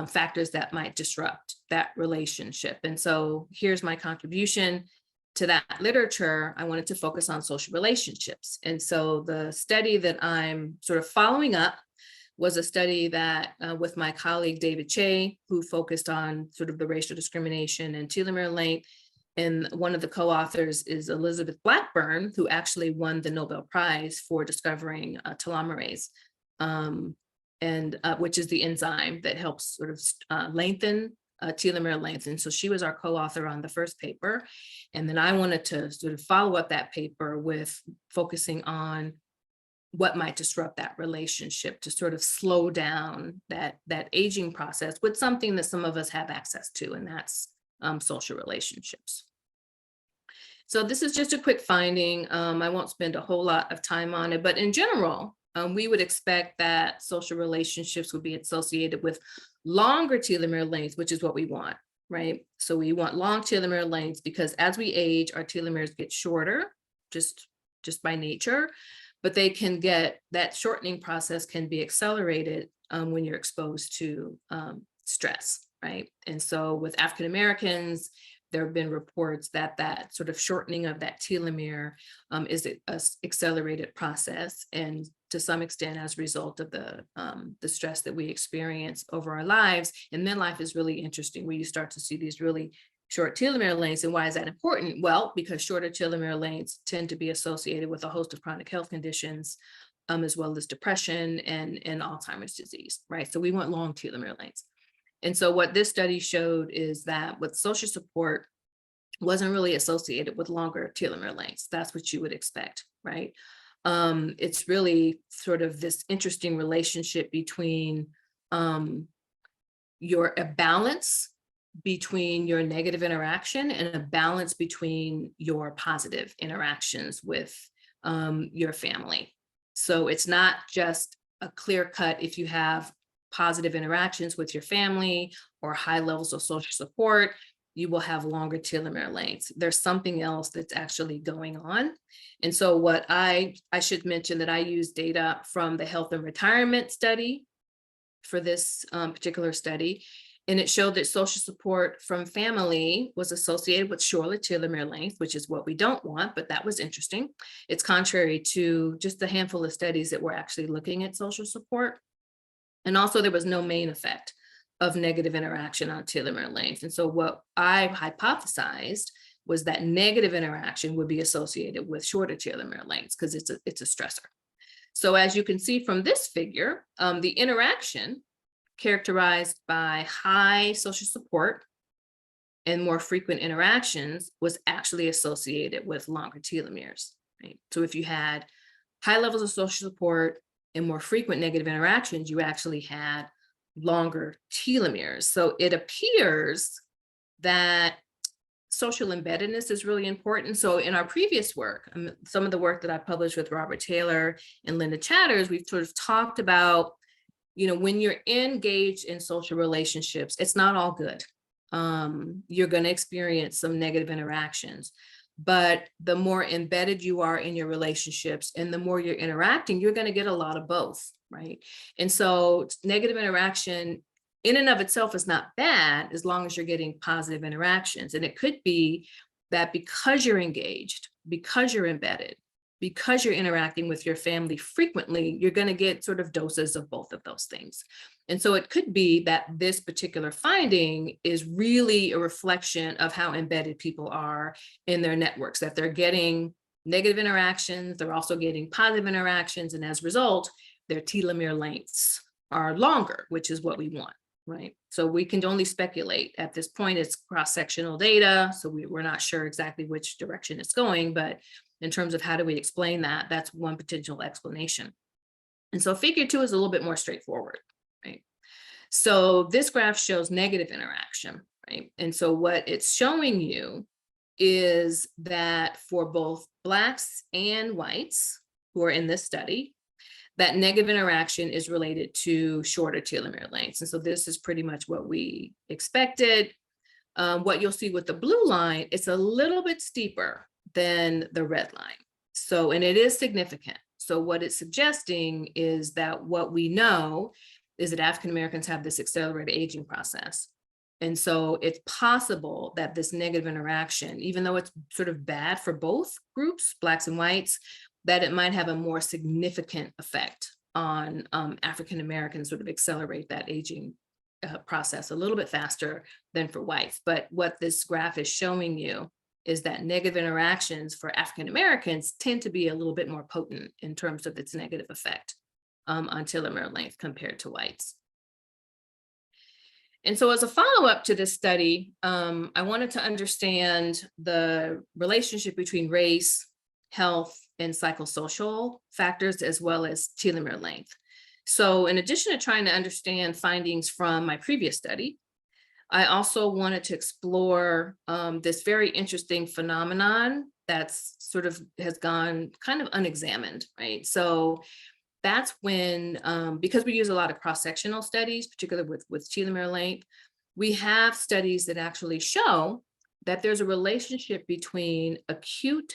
factors that might disrupt that relationship. And so here's my contribution to that literature. I wanted to focus on social relationships. And so the study that I'm sort of following up was a study that with my colleague David Che, who focused on sort of the racial discrimination and telomere length. And one of the co-authors is Elizabeth Blackburn, who actually won the Nobel Prize for discovering telomerase, which is the enzyme that helps sort of lengthen telomere length. And so she was our co-author on the first paper. And then I wanted to sort of follow up that paper with focusing on what might disrupt that relationship to sort of slow down that aging process with something that some of us have access to, and that's social relationships. So this is just a quick finding. I won't spend a whole lot of time on it, but in general, we would expect that social relationships would be associated with longer telomere lengths, which is what we want, right? So we want long telomere lengths because as we age, our telomeres get shorter, just by nature. But they can that shortening process can be accelerated when you're exposed to stress, right? And so with African Americans, there have been reports that sort of shortening of that telomere is an accelerated process, and to some extent as a result of the stress that we experience over our lives. And then life is really interesting where you start to see these really short telomere lengths. And why is that important? Well, because shorter telomere lengths tend to be associated with a host of chronic health conditions, as well as depression and Alzheimer's disease, right? So we want long telomere lengths. And so what this study showed is that with social support wasn't really associated with longer telomere lengths. That's what you would expect, right? It's really sort of this interesting relationship between a balance between your negative interaction and a balance between your positive interactions with your family. So it's not just a clear cut if you have positive interactions with your family or high levels of social support, you will have longer telomere lengths. There's something else that's actually going on. And so what I should mention that I use data from the health and retirement study for this particular study. And it showed that social support from family was associated with shorter telomere length, which is what we don't want, but that was interesting. It's contrary to just a handful of studies that were actually looking at social support. And also there was no main effect of negative interaction on telomere length. And so what I hypothesized was that negative interaction would be associated with shorter telomere lengths because it's a stressor. So as you can see from this figure, the interaction characterized by high social support and more frequent interactions was actually associated with longer telomeres. Right? So if you had high levels of social support and more frequent negative interactions, you actually had longer telomeres. So it appears that social embeddedness is really important. So in our previous work, some of the work that I published with Robert Taylor and Linda Chatters, we've sort of talked about, when you're engaged in social relationships, it's not all good. You're going to experience some negative interactions, but the more embedded you are in your relationships and the more you're interacting, you're going to get a lot of both, right? And so negative interaction in and of itself is not bad as long as you're getting positive interactions. And it could be that because you're engaged, because you're embedded, because you're interacting with your family frequently, you're going to get sort of doses of both of those things. And so it could be that this particular finding is really a reflection of how embedded people are in their networks, that they're getting negative interactions, they're also getting positive interactions, and as a result, their telomere lengths are longer, which is what we want, right? So we can only speculate. At this point, it's cross-sectional data, so we're not sure exactly which direction it's going, but in terms of how do we explain that, that's one potential explanation. And so figure 2 is a little bit more straightforward, right? So this graph shows negative interaction, right? And so what it's showing you is that for both Blacks and whites who are in this study, that negative interaction is related to shorter telomere lengths. And so this is pretty much what we expected. What you'll see with the blue line, it's a little bit steeper than the red line. So, and it is significant. So what it's suggesting is that what we know is that African Americans have this accelerated aging process. And so it's possible that this negative interaction, even though it's sort of bad for both groups, Blacks and whites, that it might have a more significant effect on African Americans, sort of accelerate that aging process a little bit faster than for whites. But what this graph is showing you is that negative interactions for African Americans tend to be a little bit more potent in terms of its negative effect on telomere length compared to whites. And so as a follow-up to this study, I wanted to understand the relationship between race, health, and psychosocial factors, as well as telomere length. So in addition to trying to understand findings from my previous study, I also wanted to explore this very interesting phenomenon that's sort of has gone kind of unexamined, right? So that's when, because we use a lot of cross-sectional studies, particularly with telomere length, we have studies that actually show that there's a relationship between acute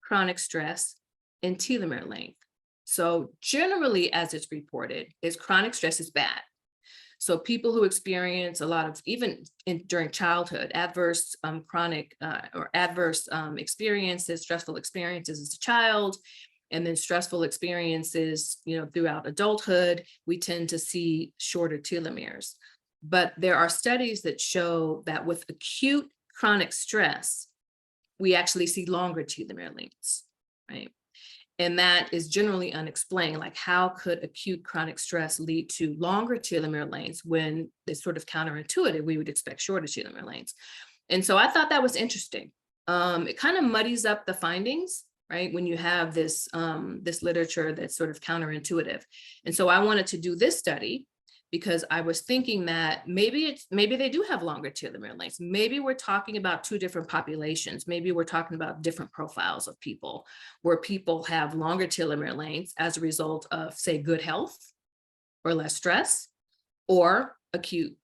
chronic stress and telomere length. So generally, as it's reported, is chronic stress is bad. So people who experience a lot of, even during childhood, adverse chronic or adverse experiences, stressful experiences as a child, and then stressful experiences, throughout adulthood, we tend to see shorter telomeres. But there are studies that show that with acute chronic stress, we actually see longer telomere lengths, right? And that is generally unexplained. Like, how could acute chronic stress lead to longer telomere lengths when it's sort of counterintuitive? We would expect shorter telomere lengths. And so I thought that was interesting. It kind of muddies up the findings, right? When you have this, this literature that's sort of counterintuitive. And so I wanted to do this study because I was thinking that maybe they do have longer telomere lengths. Maybe we're talking about two different populations. Maybe we're talking about different profiles of people, where people have longer telomere lengths as a result of, say, good health or less stress, or acute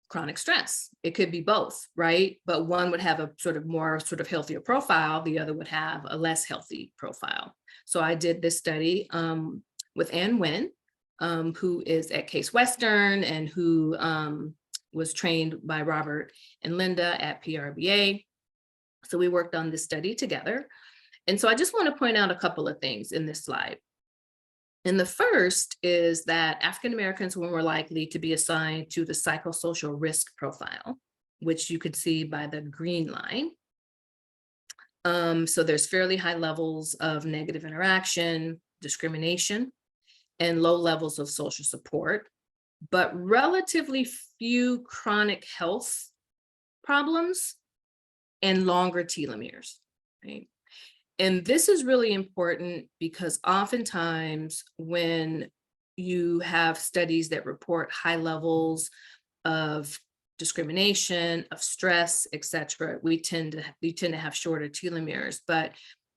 chronic stress. It could be both, right? But one would have a sort of more sort of healthier profile. The other would have a less healthy profile. So I did this study with Ann Nguyen, who is at Case Western and who was trained by Robert and Linda at PRBA. So we worked on this study together. And so I just want to point out a couple of things in this slide. And the first is that African Americans were more likely to be assigned to the psychosocial risk profile, which you could see by the green line. So there's fairly high levels of negative interaction, discrimination, and low levels of social support, but relatively few chronic health problems and longer telomeres, right? And this is really important because oftentimes when you have studies that report high levels of discrimination, of stress, et cetera, we tend to have shorter telomeres. But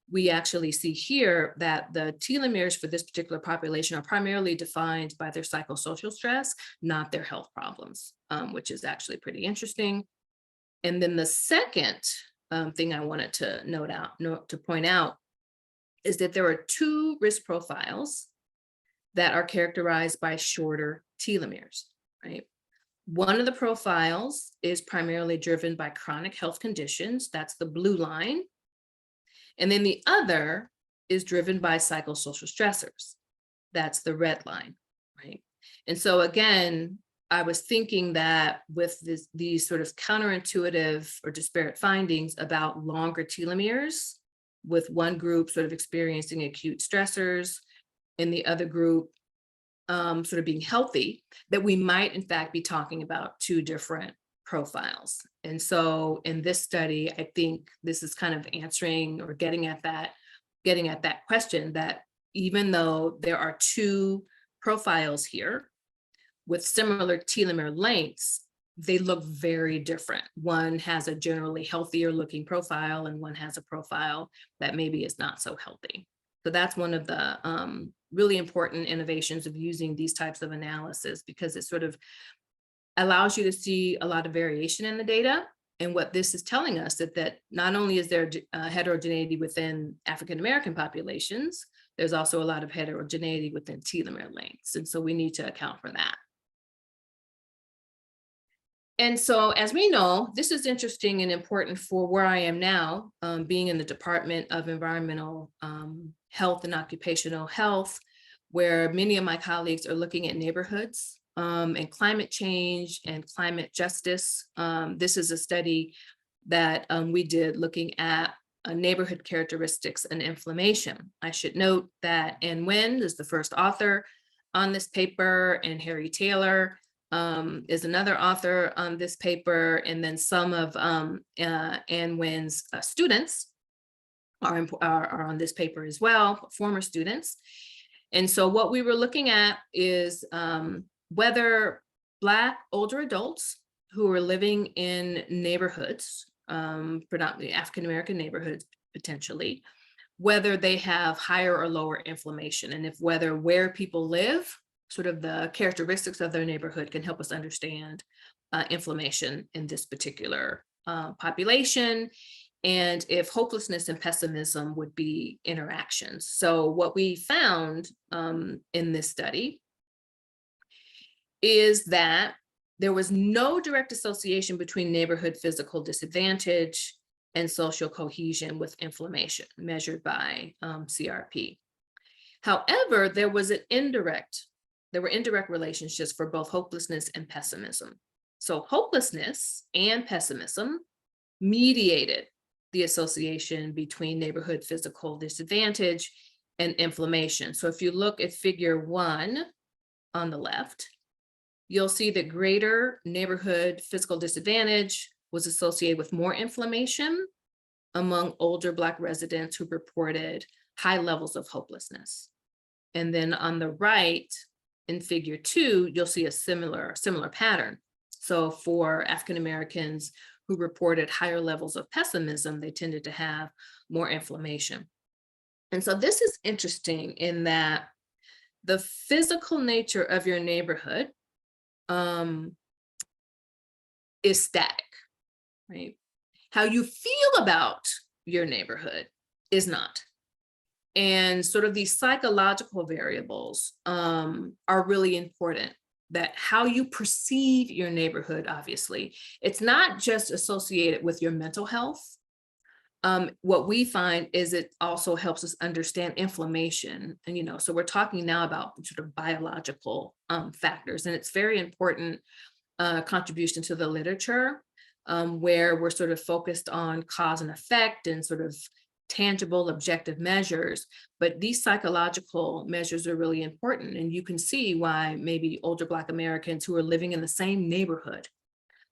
we actually see here that the telomeres for this particular population are primarily defined by their psychosocial stress, not their health problems, which is actually pretty interesting. And then the second thing I wanted to point out is that there are two risk profiles that are characterized by shorter telomeres, right? One of the profiles is primarily driven by chronic health conditions. That's the blue line. And then the other is driven by psychosocial stressors. That's the red line, right? And so again, I was thinking that with these sort of counterintuitive or disparate findings about longer telomeres, with one group sort of experiencing acute stressors and the other group sort of being healthy, that we might in fact be talking about two different profiles. And so in this study, I think this is kind of answering or getting at that question, that even though there are two profiles here with similar telomere lengths, they look very different. One has a generally healthier looking profile and one has a profile that maybe is not so healthy. So that's one of the really important innovations of using these types of analysis, because it sort of allows you to see a lot of variation in the data. And what this is telling us that not only is there heterogeneity within African American populations, there's also a lot of heterogeneity within telomere lengths. And so we need to account for that. And so, as we know, this is interesting and important for where I am now, being in the Department of Environmental Health and Occupational Health, where many of my colleagues are looking at neighborhoods and climate change and climate justice. This is a study that we did looking at neighborhood characteristics and inflammation. I should note that Ann Nguyen is the first author on this paper, and Harry Taylor is another author on this paper, and then some of Ann Nguyen's students are on this paper as well, former students. And so what we were looking at is whether Black older adults who are living in neighborhoods, predominantly African-American neighborhoods potentially, whether they have higher or lower inflammation, and if whether where people live, sort of the characteristics of their neighborhood can help us understand inflammation in this particular population, and if hopelessness and pessimism would be interactions. So what we found in this study is that there was no direct association between neighborhood physical disadvantage and social cohesion with inflammation measured by CRP. However, there were indirect relationships for both hopelessness and pessimism. So hopelessness and pessimism mediated the association between neighborhood physical disadvantage and inflammation. So if you look at figure 1 on the left, you'll see that greater neighborhood physical disadvantage was associated with more inflammation among older Black residents who reported high levels of hopelessness. And then on the right, in figure 2, you'll see a similar pattern. So for African Americans who reported higher levels of pessimism, they tended to have more inflammation. And so this is interesting in that the physical nature of your neighborhood is static, right? How you feel about your neighborhood is not. And sort of these psychological variables are really important, that how you perceive your neighborhood, obviously, it's not just associated with your mental health. What we find is it also helps us understand inflammation. And, you know, so we're talking now about sort of biological factors, and it's very important contribution to the literature where we're sort of focused on cause and effect and sort of tangible objective measures, but these psychological measures are really important. And you can see why maybe older Black Americans who are living in the same neighborhood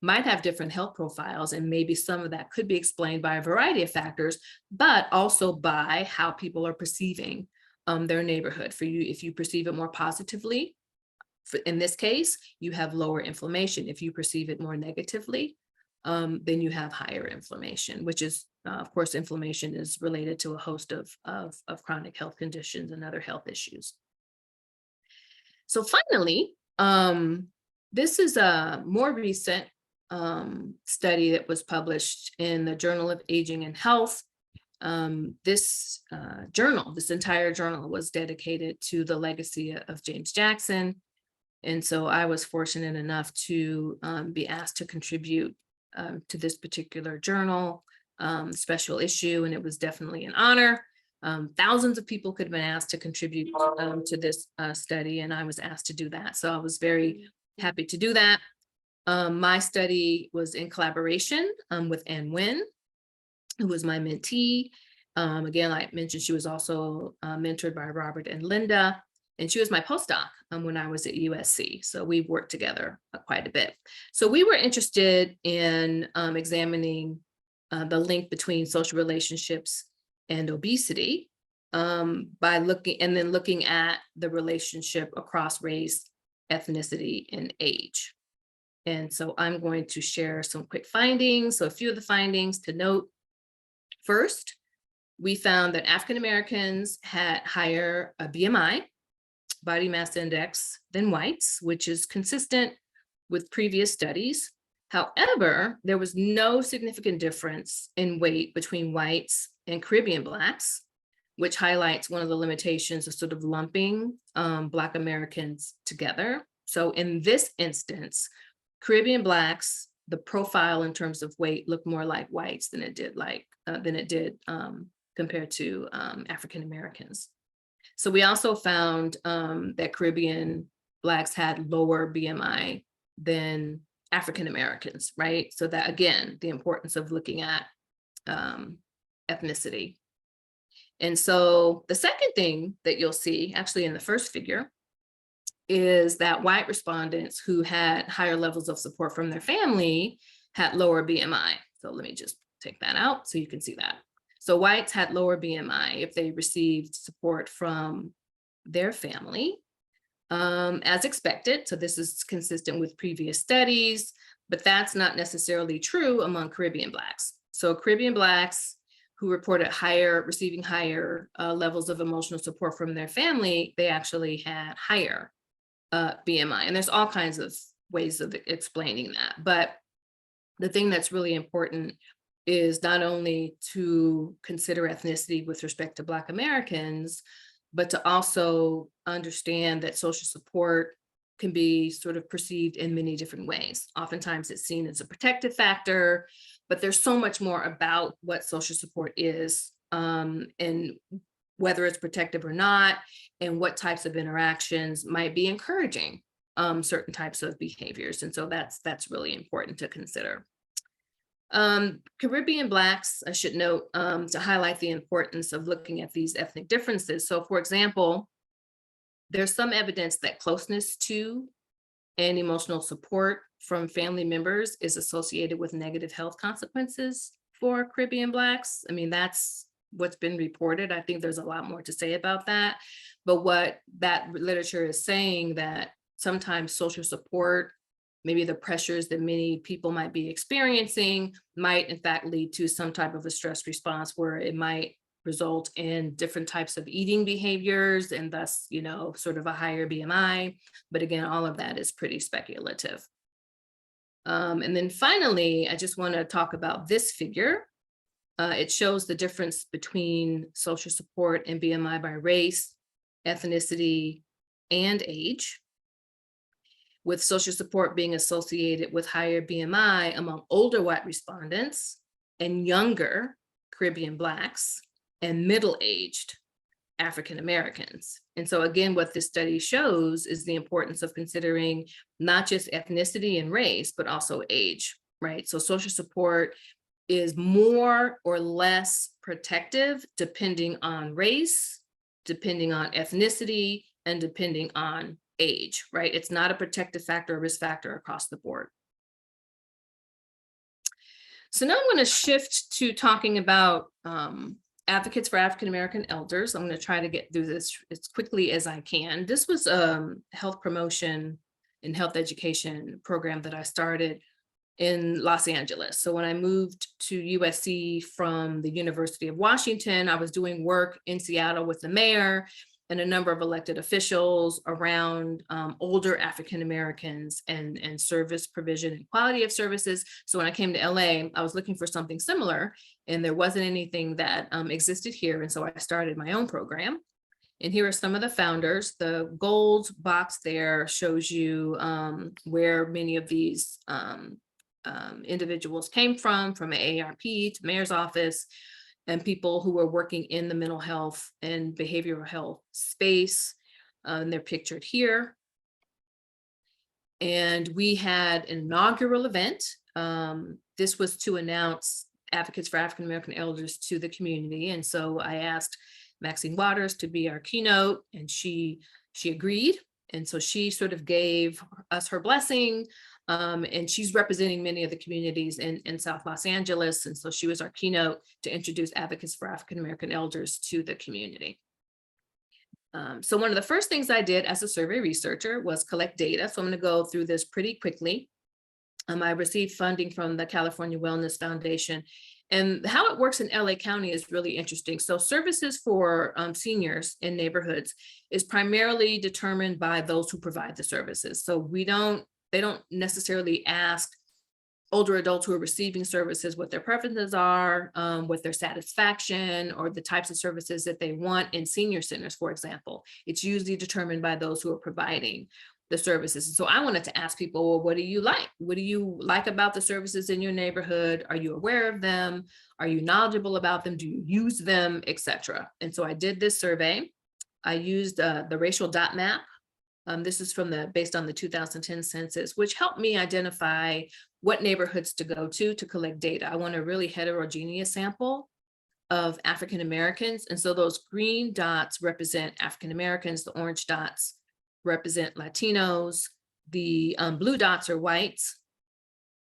might have different health profiles, and maybe some of that could be explained by a variety of factors, but also by how people are perceiving their neighborhood. For you, if you perceive it more positively, in this case, you have lower inflammation. If you perceive it more negatively, then you have higher inflammation, which is, of course, inflammation is related to a host of chronic health conditions and other health issues. So finally, this is a more recent study that was published in the Journal of Aging and Health. This entire journal was dedicated to the legacy of James Jackson. And so I was fortunate enough to be asked to contribute to this particular journal special issue, and it was definitely an honor. Thousands of people could have been asked to contribute to this study, and I was asked to do that. So I was very happy to do that. My study was in collaboration with Ann Nguyen, who was my mentee. Again, like I mentioned, she was also mentored by Robert and Linda, and she was my postdoc when I was at USC. So we've worked together quite a bit. So we were interested in examining the link between social relationships and obesity by looking at the relationship across race, ethnicity, and age. And so I'm going to share some quick findings. So a few of the findings to note. First, we found that African Americans had higher BMI, body mass index, than whites, which is consistent with previous studies. However, there was no significant difference in weight between whites and Caribbean Blacks, which highlights one of the limitations of sort of lumping Black Americans together. So in this instance, Caribbean Blacks, the profile in terms of weight looked more like whites than it did compared to African Americans. So we also found that Caribbean Blacks had lower BMI than African Americans, right? So that, again, the importance of looking at ethnicity. And so the second thing that you'll see actually in the first figure is that white respondents who had higher levels of support from their family had lower BMI. So let me just take that out so you can see that. So whites had lower BMI if they received support from their family, as expected. So this is consistent with previous studies, but that's not necessarily true among Caribbean Blacks. So Caribbean Blacks who reported receiving higher levels of emotional support from their family, they actually had higher BMI. And there's all kinds of ways of explaining that. But the thing that's really important is not only to consider ethnicity with respect to Black Americans, but to also understand that social support can be sort of perceived in many different ways. Oftentimes it's seen as a protective factor, but there's so much more about what social support is and whether it's protective or not, and what types of interactions might be encouraging certain types of behaviors. And so that's really important to consider. Caribbean Blacks, I should note, to highlight the importance of looking at these ethnic differences. So for example, there's some evidence that closeness to and emotional support from family members is associated with negative health consequences for Caribbean Blacks. I mean, that's what's been reported. I think there's a lot more to say about that. But what that literature is saying, that sometimes social support, maybe the pressures that many people might be experiencing, might in fact lead to some type of a stress response where it might result in different types of eating behaviors and thus, sort of a higher BMI. But again, all of that is pretty speculative. And then finally, I just want to talk about this figure. It shows the difference between social support and BMI by race, ethnicity, and age, with social support being associated with higher BMI among older white respondents and younger Caribbean Blacks and middle-aged African Americans. And so again, what this study shows is the importance of considering not just ethnicity and race, but also age, right? So social support is more or less protective depending on race, depending on ethnicity, and depending on age, right? It's not a protective factor or risk factor across the board. So now I'm going to shift to talking about advocates for African American elders. I'm going to try to get through this as quickly as I can. This was a health promotion and health education program that I started in Los Angeles. So when I moved to USC from the University of Washington, I was doing work in Seattle with the mayor and a number of elected officials around older African Americans and service provision and quality of services. So when I came to LA, I was looking for something similar, and there wasn't anything that existed here. And so I started my own program. And here are some of the founders. The gold box there shows you where many of these individuals came from AARP to mayor's office, and people who were working in the mental health and behavioral health space. And they're pictured here. And we had an inaugural event. This was to announce advocates for African American elders to the community. And so I asked Maxine Waters to be our keynote, and she agreed. And so she sort of gave us her blessing. And she's representing many of the communities in South Los Angeles. And so she was our keynote to introduce advocates for African American elders to the community. So one of the first things I did as a survey researcher was collect data. So I'm going to go through this pretty quickly. I received funding from the California Wellness Foundation. And how it works in LA County is really interesting. So services for seniors in neighborhoods is primarily determined by those who provide the services. So they don't necessarily ask older adults who are receiving services what their preferences are, what their satisfaction, or the types of services that they want in senior centers, for example. It's usually determined by those who are providing the services. And so I wanted to ask people, well, what do you like? What do you like about the services in your neighborhood? Are you aware of them? Are you knowledgeable about them? Do you use them, etc.? And so I did this survey. I used the racial dot map. This is based on the 2010 census, which helped me identify what neighborhoods to go to collect data. I want a really heterogeneous sample of African Americans. And so those green dots represent African Americans, the orange dots represent Latinos, the blue dots are whites.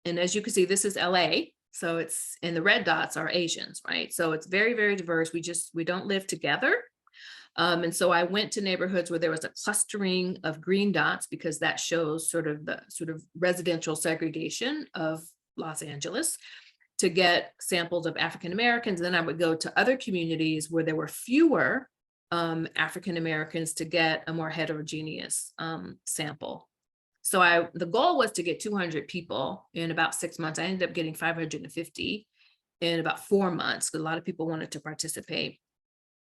And as you can see, this is LA. So and the red dots are Asians, right? So it's very, very diverse. We don't live together. And so I went to neighborhoods where there was a clustering of green dots, because that shows sort of residential segregation of Los Angeles, to get samples of African Americans. Then I would go to other communities where there were fewer African Americans to get a more heterogeneous sample. So the goal was to get 200 people in about 6 months. I ended up getting 550 in about 4 months. A lot of people wanted to participate.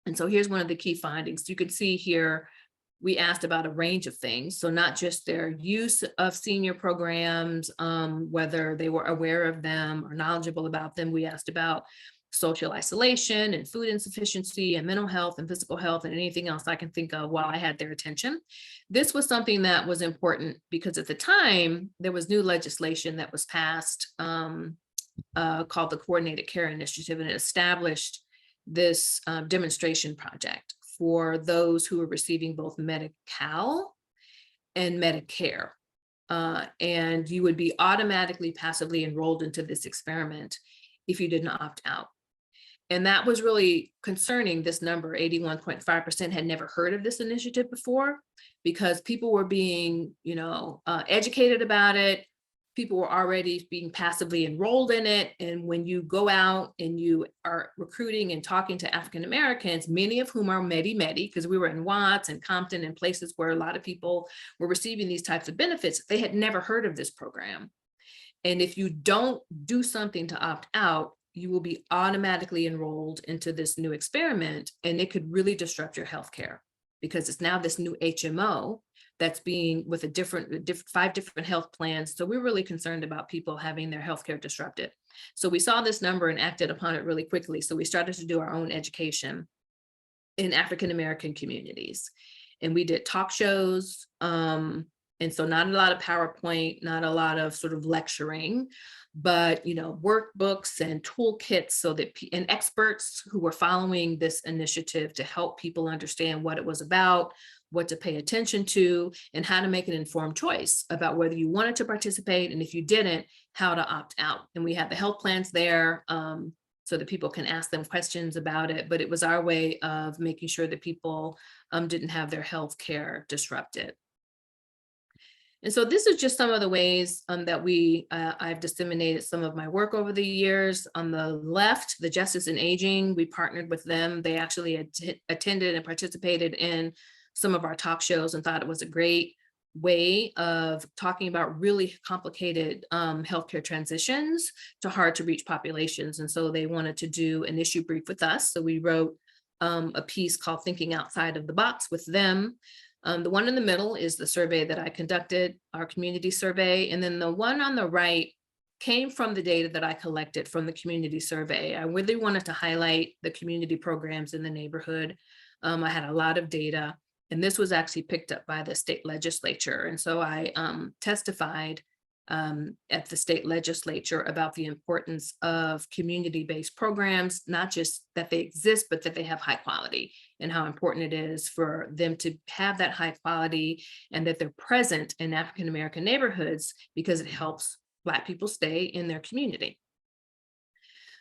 And so here's one of the key findings. You can see here, we asked about a range of things. So not just their use of senior programs, whether they were aware of them or knowledgeable about them. We asked about social isolation and food insufficiency and mental health and physical health and anything else I can think of while I had their attention. This was something that was important because at the time there was new legislation that was passed called the Coordinated Care Initiative, and it established this demonstration project for those who are receiving both Medi-Cal and Medicare. And you would be automatically passively enrolled into this experiment if you didn't opt out. And that was really concerning. This number, 81.5%, had never heard of this initiative before, because people were being, educated about it. People were already being passively enrolled in it. And when you go out and you are recruiting and talking to African Americans, many of whom are Medi-Medi, because we were in Watts and Compton and places where a lot of people were receiving these types of benefits, they had never heard of this program. And if you don't do something to opt out, you will be automatically enrolled into this new experiment, and it could really disrupt your healthcare, because it's now this new HMO that's being with a 5 different health plans. So we're really concerned about people having their healthcare disrupted. So we saw this number and acted upon it really quickly. So we started to do our own education in African American communities, and we did talk shows. And so not a lot of PowerPoint, not a lot of sort of lecturing, but, workbooks and toolkits, so that, and experts who were following this initiative to help people understand what it was about, what to pay attention to, and how to make an informed choice about whether you wanted to participate, and if you didn't, how to opt out. And we had the health plans there, so that people can ask them questions about it. But it was our way of making sure that people didn't have their health care disrupted. And so this is just some of the ways that I've disseminated some of my work over the years. On the left, the Justice and Aging, we partnered with them. They actually attended and participated in some of our talk shows and thought it was a great way of talking about really complicated healthcare transitions to hard to reach populations. And so they wanted to do an issue brief with us. So we wrote a piece called Thinking Outside of the Box with them. The one in the middle is the survey that I conducted, our community survey. And then the one on the right came from the data that I collected from the community survey. I really wanted to highlight the community programs in the neighborhood. I had a lot of data, and this was actually picked up by the state legislature. And so I testified at the state legislature about the importance of community-based programs, not just that they exist, but that they have high quality, and how important it is for them to have that high quality, and that they're present in African American neighborhoods, because it helps Black people stay in their community.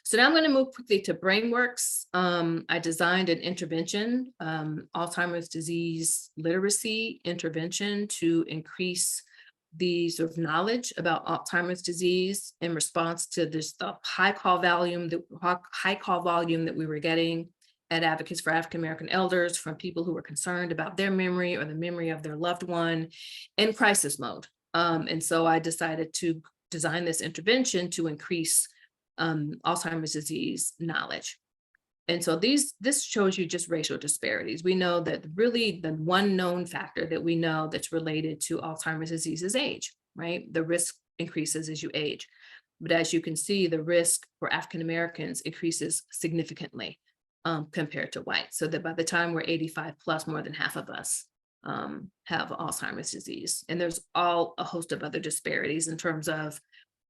So now I'm going to move quickly to BrainWorks. I designed an intervention, Alzheimer's disease literacy intervention, to increase the sort of knowledge about Alzheimer's disease in response to this the high call volume that we were getting at Advocates for African American Elders from people who were concerned about their memory or the memory of their loved one in crisis mode. And so I decided to design this intervention to increase Alzheimer's disease knowledge. And so this shows you just racial disparities. We know that really the one known factor that we know that's related to Alzheimer's disease is age, right? The risk increases as you age. But as you can see, the risk for African Americans increases significantly compared to white. So that by the time we're 85 plus, more than half of us have Alzheimer's disease. And there's a host of other disparities in terms of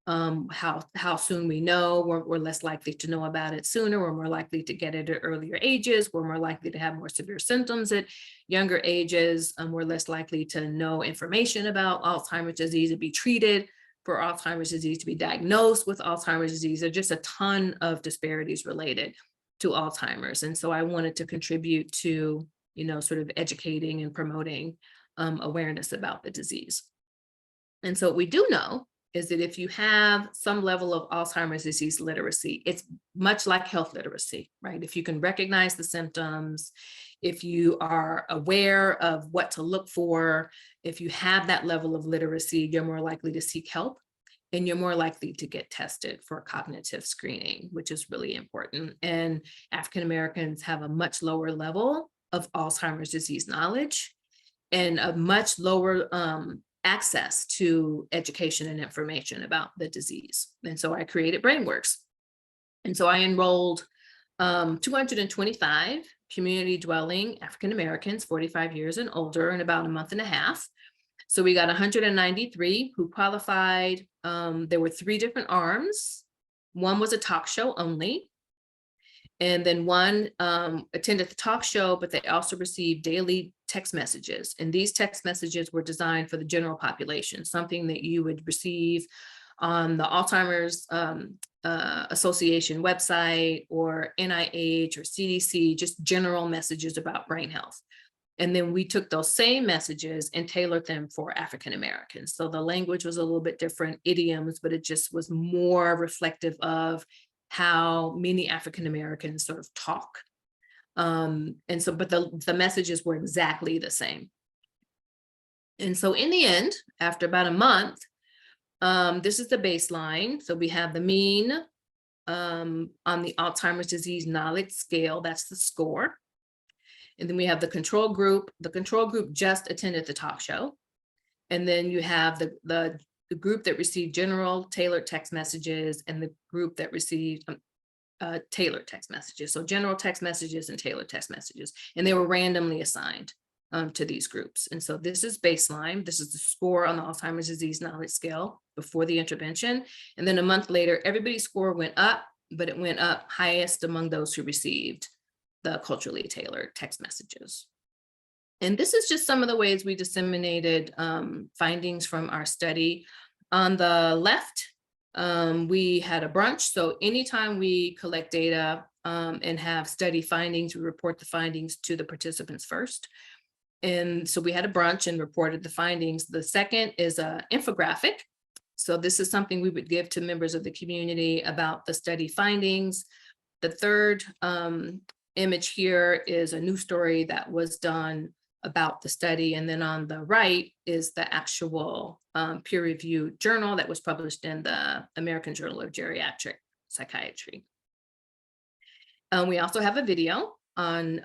how soon we know. We're less likely to know about it sooner. We're more likely to get it at earlier ages. We're more likely to have more severe symptoms at younger ages. We're less likely to know information about Alzheimer's disease, to be treated for Alzheimer's disease, to be diagnosed with Alzheimer's disease. There's just a ton of disparities related to Alzheimer's. And so I wanted to contribute to, sort of educating and promoting awareness about the disease. And so what we do know is that if you have some level of Alzheimer's disease literacy, it's much like health literacy, right? If you can recognize the symptoms, if you are aware of what to look for, if you have that level of literacy, you're more likely to seek help, and you're more likely to get tested for cognitive screening, which is really important. And African Americans have a much lower level of Alzheimer's disease knowledge and a much lower access to education and information about the disease. And so I created BrainWorks. And so I enrolled 225 community dwelling African Americans, 45 years and older, in about a month and a half. So we got 193 who qualified. There were 3 different arms. One was a talk show only. And then one attended the talk show, but they also received daily text messages. And these text messages were designed for the general population, something that you would receive on the Alzheimer's Association website, or NIH or CDC, just general messages about brain health. And then we took those same messages and tailored them for African Americans. So the language was a little bit different, idioms, but it just was more reflective of how many African Americans sort of talk. And so, but the messages were exactly the same. And so in the end, after about a month, this is the baseline. So we have the mean on the Alzheimer's disease knowledge scale, that's the score. And then we have the control group. The control group just attended the talk show. And then you have the group that received general tailored text messages, and the group that received tailored text messages. So general text messages and tailored text messages. And they were randomly assigned to these groups. And so this is baseline. This is the score on the Alzheimer's disease knowledge scale before the intervention. And then a month later, everybody's score went up, but it went up highest among those who received the culturally tailored text messages. And this is just some of the ways we disseminated findings from our study. On the left, we had a brunch. So anytime we collect data and have study findings, we report the findings to the participants first. And so we had a brunch and reported the findings. The second is an infographic. So this is something we would give to members of the community about the study findings. The third image here is a news story that was done about the study. And then on the right is the actual peer-reviewed journal that was published in the American Journal of Geriatric Psychiatry. We also have a video on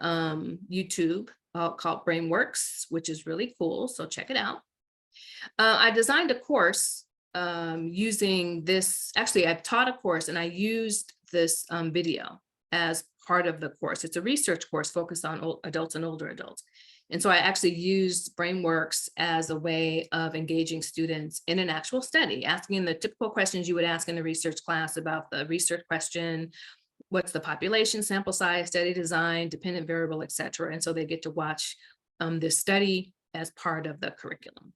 YouTube called BrainWorks, which is really cool, so check it out. I designed a course using this. Actually, I've taught a course and I used this video as part of the course. It's a research course focused on adults and older adults. And so I actually used BrainWorks as a way of engaging students in an actual study, asking the typical questions you would ask in a research class about the research question. What's the population, sample size, study design, dependent variable, et cetera. And so they get to watch this study as part of the curriculum.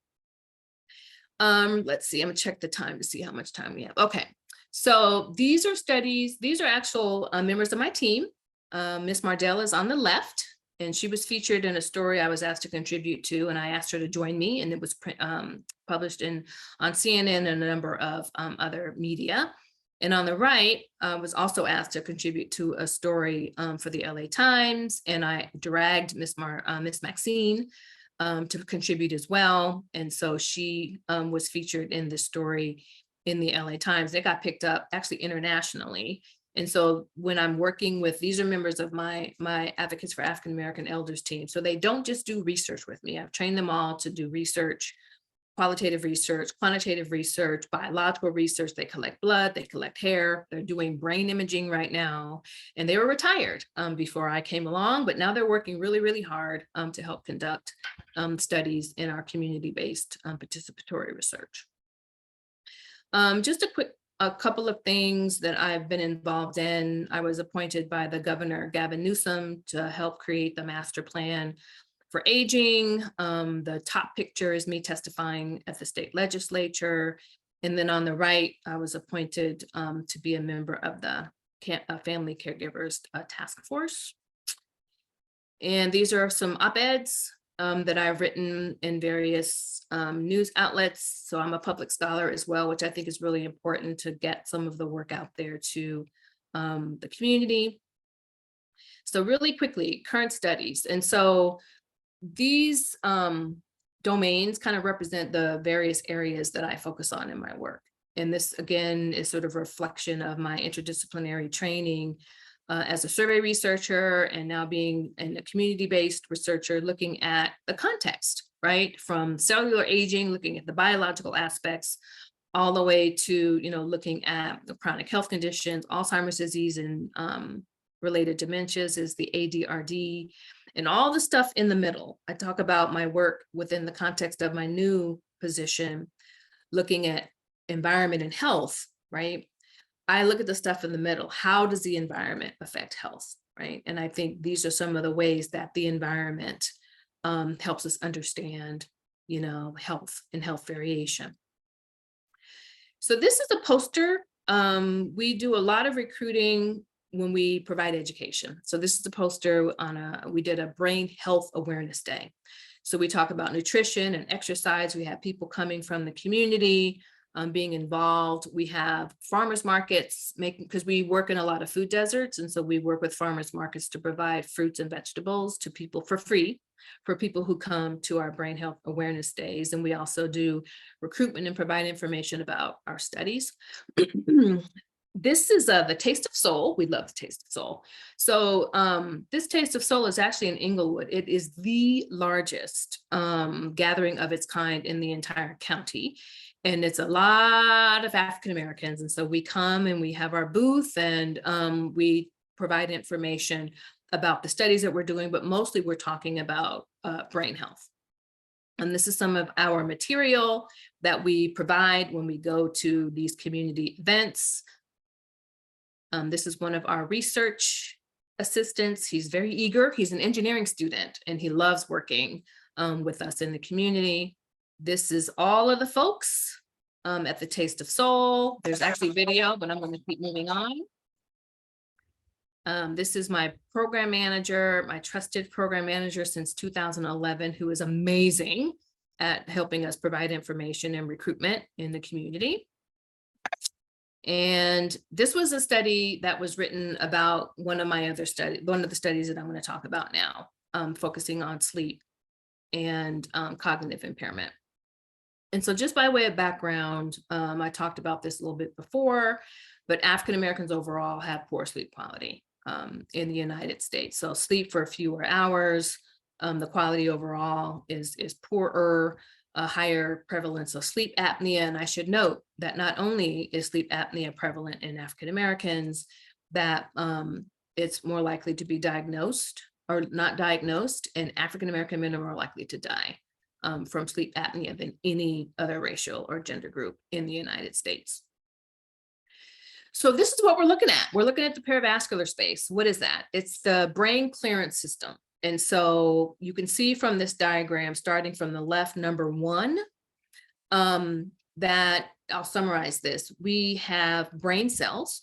Let's see, I'm gonna check the time to see how much time we have. Okay, so these are studies, these are actual members of my team. Miss Mardell is on the left, and she was featured in a story I was asked to contribute to, and I asked her to join me, and it was published on CNN and a number of other media. And on the right, I was also asked to contribute to a story for the LA Times, and I dragged Miss Maxine to contribute as well. And so she was featured in this story in the LA Times. It got picked up actually internationally. And so when I'm working with, these are members of my Advocates for African American Elders team. So they don't just do research with me. I've trained them all to do research, qualitative research, quantitative research, biological research. They collect blood, they collect hair. They're doing brain imaging right now. And they were retired before I came along, but now they're working really, really hard to help conduct studies in our community-based participatory research. Just a couple of things that I've been involved in. I was appointed by the Governor Gavin Newsom to help create the master plan for aging. The top picture is me testifying at the state legislature. And then on the right, I was appointed to be a member of the Family Caregivers Task Force. And these are some op-eds that I've written in various news outlets. So I'm a public scholar as well, which I think is really important to get some of the work out there to the community. So really quickly, current studies. And so these domains kind of represent the various areas that I focus on in my work. And this, again, is sort of a reflection of my interdisciplinary training as a survey researcher, and now being a community-based researcher, looking at the context, right? From cellular aging, looking at the biological aspects, all the way to, looking at the chronic health conditions, Alzheimer's disease and related dementias is the ADRD, and all the stuff in the middle. I talk about my work within the context of my new position, looking at environment and health, right? I look at the stuff in the middle. How does the environment affect health, right? And I think these are some of the ways that the environment helps us understand, health and health variation. So this is a poster. We do a lot of recruiting when we provide education. So this is a poster we did a brain health awareness day. So we talk about nutrition and exercise. We have people coming from the community, being involved. We have farmers markets because we work in a lot of food deserts. And so we work with farmers markets to provide fruits and vegetables to people for free, for people who come to our brain health awareness days. And we also do recruitment and provide information about our studies. This is the Taste of Soul. We love the Taste of Soul. So this Taste of Soul is actually in Inglewood. It is the largest gathering of its kind in the entire county. And it's a lot of African Americans. And so we come and we have our booth and we provide information about the studies that we're doing, but mostly we're talking about brain health. And this is some of our material that we provide when we go to these community events. This is one of our research assistants. He's very eager. He's an engineering student and he loves working with us in the community. This is all of the folks at the Taste of Soul. There's actually video, but I'm going to keep moving on. This is my program manager, my trusted program manager since 2011, who is amazing at helping us provide information and recruitment in the community. And this was a study that was written about one of the studies that I'm going to talk about now, focusing on sleep and cognitive impairment. And so just by way of background, I talked about this a little bit before, but African Americans overall have poor sleep quality in the United States. So sleep for fewer hours, the quality overall is poorer, a higher prevalence of sleep apnea. And I should note that not only is sleep apnea prevalent in African Americans, that it's more likely to be diagnosed or not diagnosed, and African American men are more likely to die from sleep apnea than any other racial or gender group in the United States. So this is what we're looking at. We're looking at the perivascular space. What is that? It's the brain clearance system. And so you can see from this diagram, starting from the left, number 1, that I'll summarize this. We have brain cells,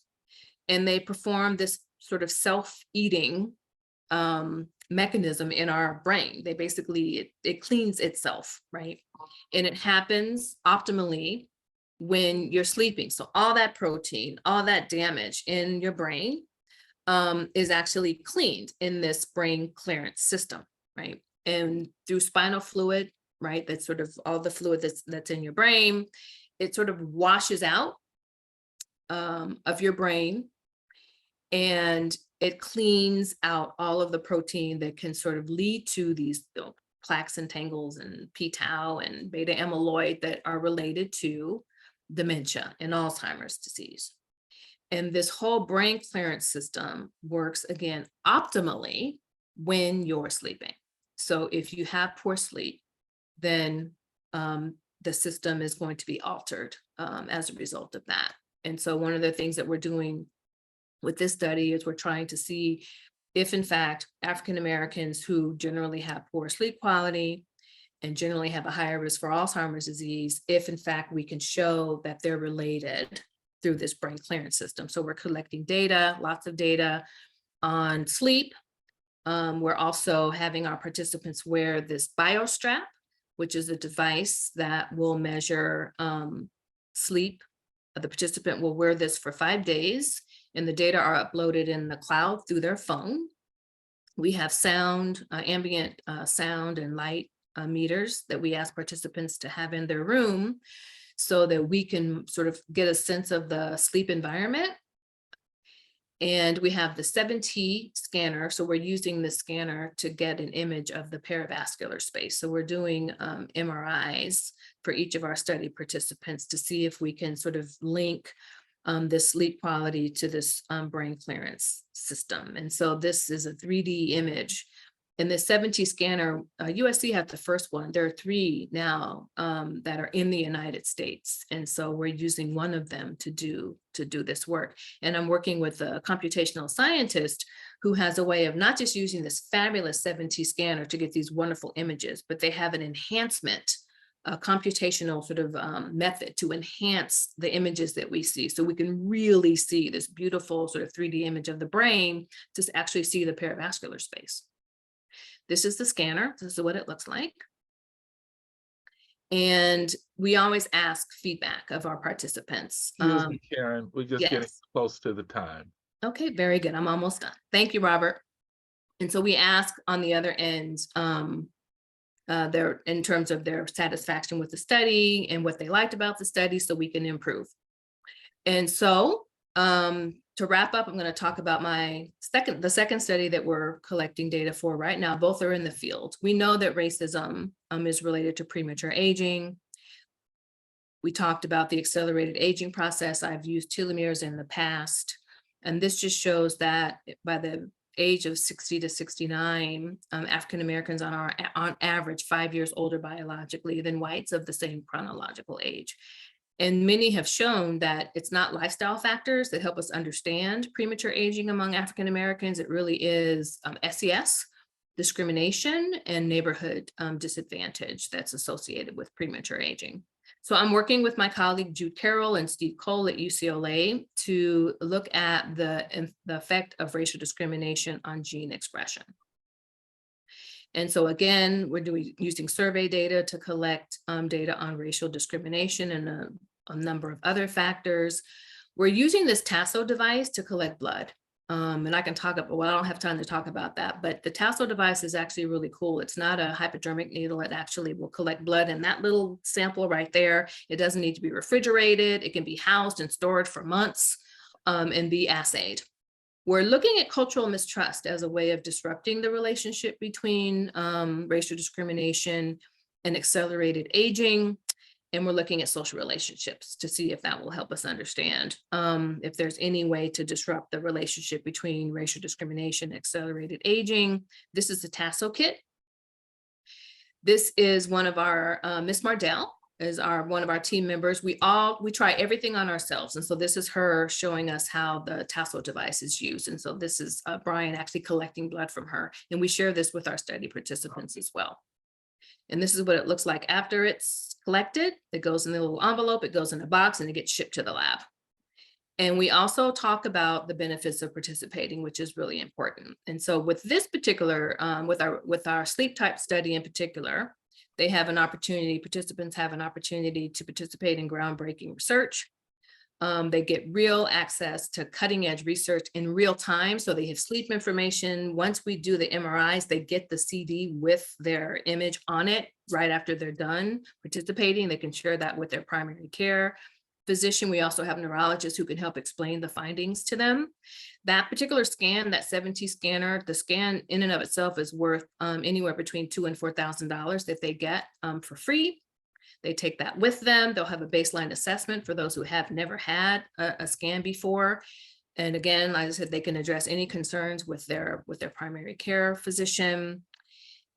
and they perform this sort of self-eating mechanism in our brain. They basically, it cleans itself, right? And it happens optimally when you're sleeping. So all that protein, all that damage in your brain is actually cleaned in this brain clearance system, right? And through spinal fluid, right? That's sort of all the fluid that's in your brain. It sort of washes out of your brain, and it cleans out all of the protein that can sort of lead to these plaques and tangles and p-tau and beta amyloid that are related to dementia and Alzheimer's disease. And this whole brain clearance system works, again, optimally when you're sleeping. So if you have poor sleep, then the system is going to be altered as a result of that. And so one of the things that we're doing with this study is we're trying to see if, in fact, African Americans who generally have poor sleep quality and generally have a higher risk for Alzheimer's disease, if in fact we can show that they're related through this brain clearance system. So we're collecting data, lots of data on sleep. We're also having our participants wear this BioStrap, which is a device that will measure sleep. The participant will wear this for 5 days, and the data are uploaded in the cloud through their phone. We have sound, ambient sound and light meters that we ask participants to have in their room so that we can sort of get a sense of the sleep environment. And we have the 7T scanner. So we're using the scanner to get an image of the perivascular space. So we're doing MRIs for each of our study participants to see if we can sort of link the sleep quality to this brain clearance system. And so this is a 3D image. In the 7T scanner, USC had the first one. There are 3 now that are in the United States. And so we're using one of them to do this work. And I'm working with a computational scientist who has a way of not just using this fabulous 7T scanner to get these wonderful images, but they have an enhancement a computational sort of method to enhance the images that we see. So we can really see this beautiful sort of 3D image of the brain to actually see the perivascular space. This is the scanner. This is what it looks like. And we always ask feedback of our participants. Excuse me, Karen, we're just getting Yes. close to the time. Okay, very good. I'm almost done. Thank you, Robert. And so we ask on the other end, in terms of their satisfaction with the study and what they liked about the study, so we can improve. And so to wrap up, I'm going to talk about the second study that we're collecting data for right now. Both are in the field. We know that racism is related to premature aging. We talked about the accelerated aging process. I've used telomeres in the past, and this just shows that by the age of 60 to 69, African Americans on average 5 years older biologically than whites of the same chronological age. And many have shown that it's not lifestyle factors that help us understand premature aging among African Americans. It really is SES, discrimination, and neighborhood disadvantage that's associated with premature aging. So I'm working with my colleague Jude Carroll and Steve Cole at UCLA to look at the effect of racial discrimination on gene expression. And so again, we're using survey data to collect data on racial discrimination and a number of other factors. We're using this Tasso device to collect blood. And I can talk about, well, I don't have time to talk about that, but the Tasso device is actually really cool. It's not a hypodermic needle. It actually will collect blood in that little sample right there. It doesn't need to be refrigerated. It can be housed and stored for months and be assayed. We're looking at cultural mistrust as a way of disrupting the relationship between racial discrimination and accelerated aging. And we're looking at social relationships to see if that will help us understand if there's any way to disrupt the relationship between racial discrimination and accelerated aging. This is the Tasso kit. This is one of our, Miss Mardell is one of our team members. We try everything on ourselves. And so this is her showing us how the Tasso device is used. And so this is Brian actually collecting blood from her. And we share this with our study participants as well. And this is what it looks like after it's collected. It goes in the little envelope, it goes in a box, and it gets shipped to the lab. And we also talk about the benefits of participating, which is really important. And so with this particular, with our sleep type study in particular, participants have an opportunity to participate in groundbreaking research. They get real access to cutting edge research in real time. So they have sleep information. Once we do the MRIs, they get the CD with their image on it right after they're done participating. They can share that with their primary care physician. We also have neurologists who can help explain the findings to them. That particular scan, that 7T scanner, the scan in and of itself is worth anywhere between $2,000 and $4,000 that they get for free. They take that with them. They'll have a baseline assessment for those who have never had a scan before. And again, like I said, they can address any concerns with their primary care physician,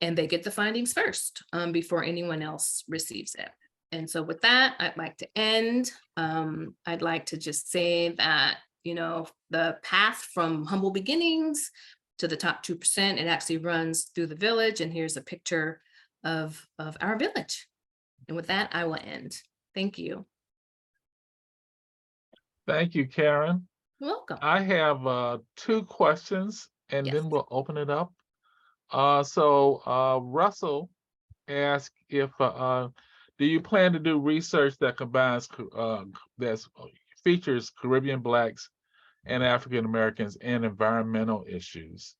and they get the findings first before anyone else receives it. And so with that, I'd like to end. I'd like to just say that, the path from humble beginnings to the top 2%, it actually runs through the village. And here's a picture of our village. And with that, I will end. Thank you. Thank you, Karen. You're welcome. I have 2 questions, and Yes. then we'll open it up. So Russell asked if do you plan to do research that combines that features Caribbean Blacks and African Americans and environmental issues,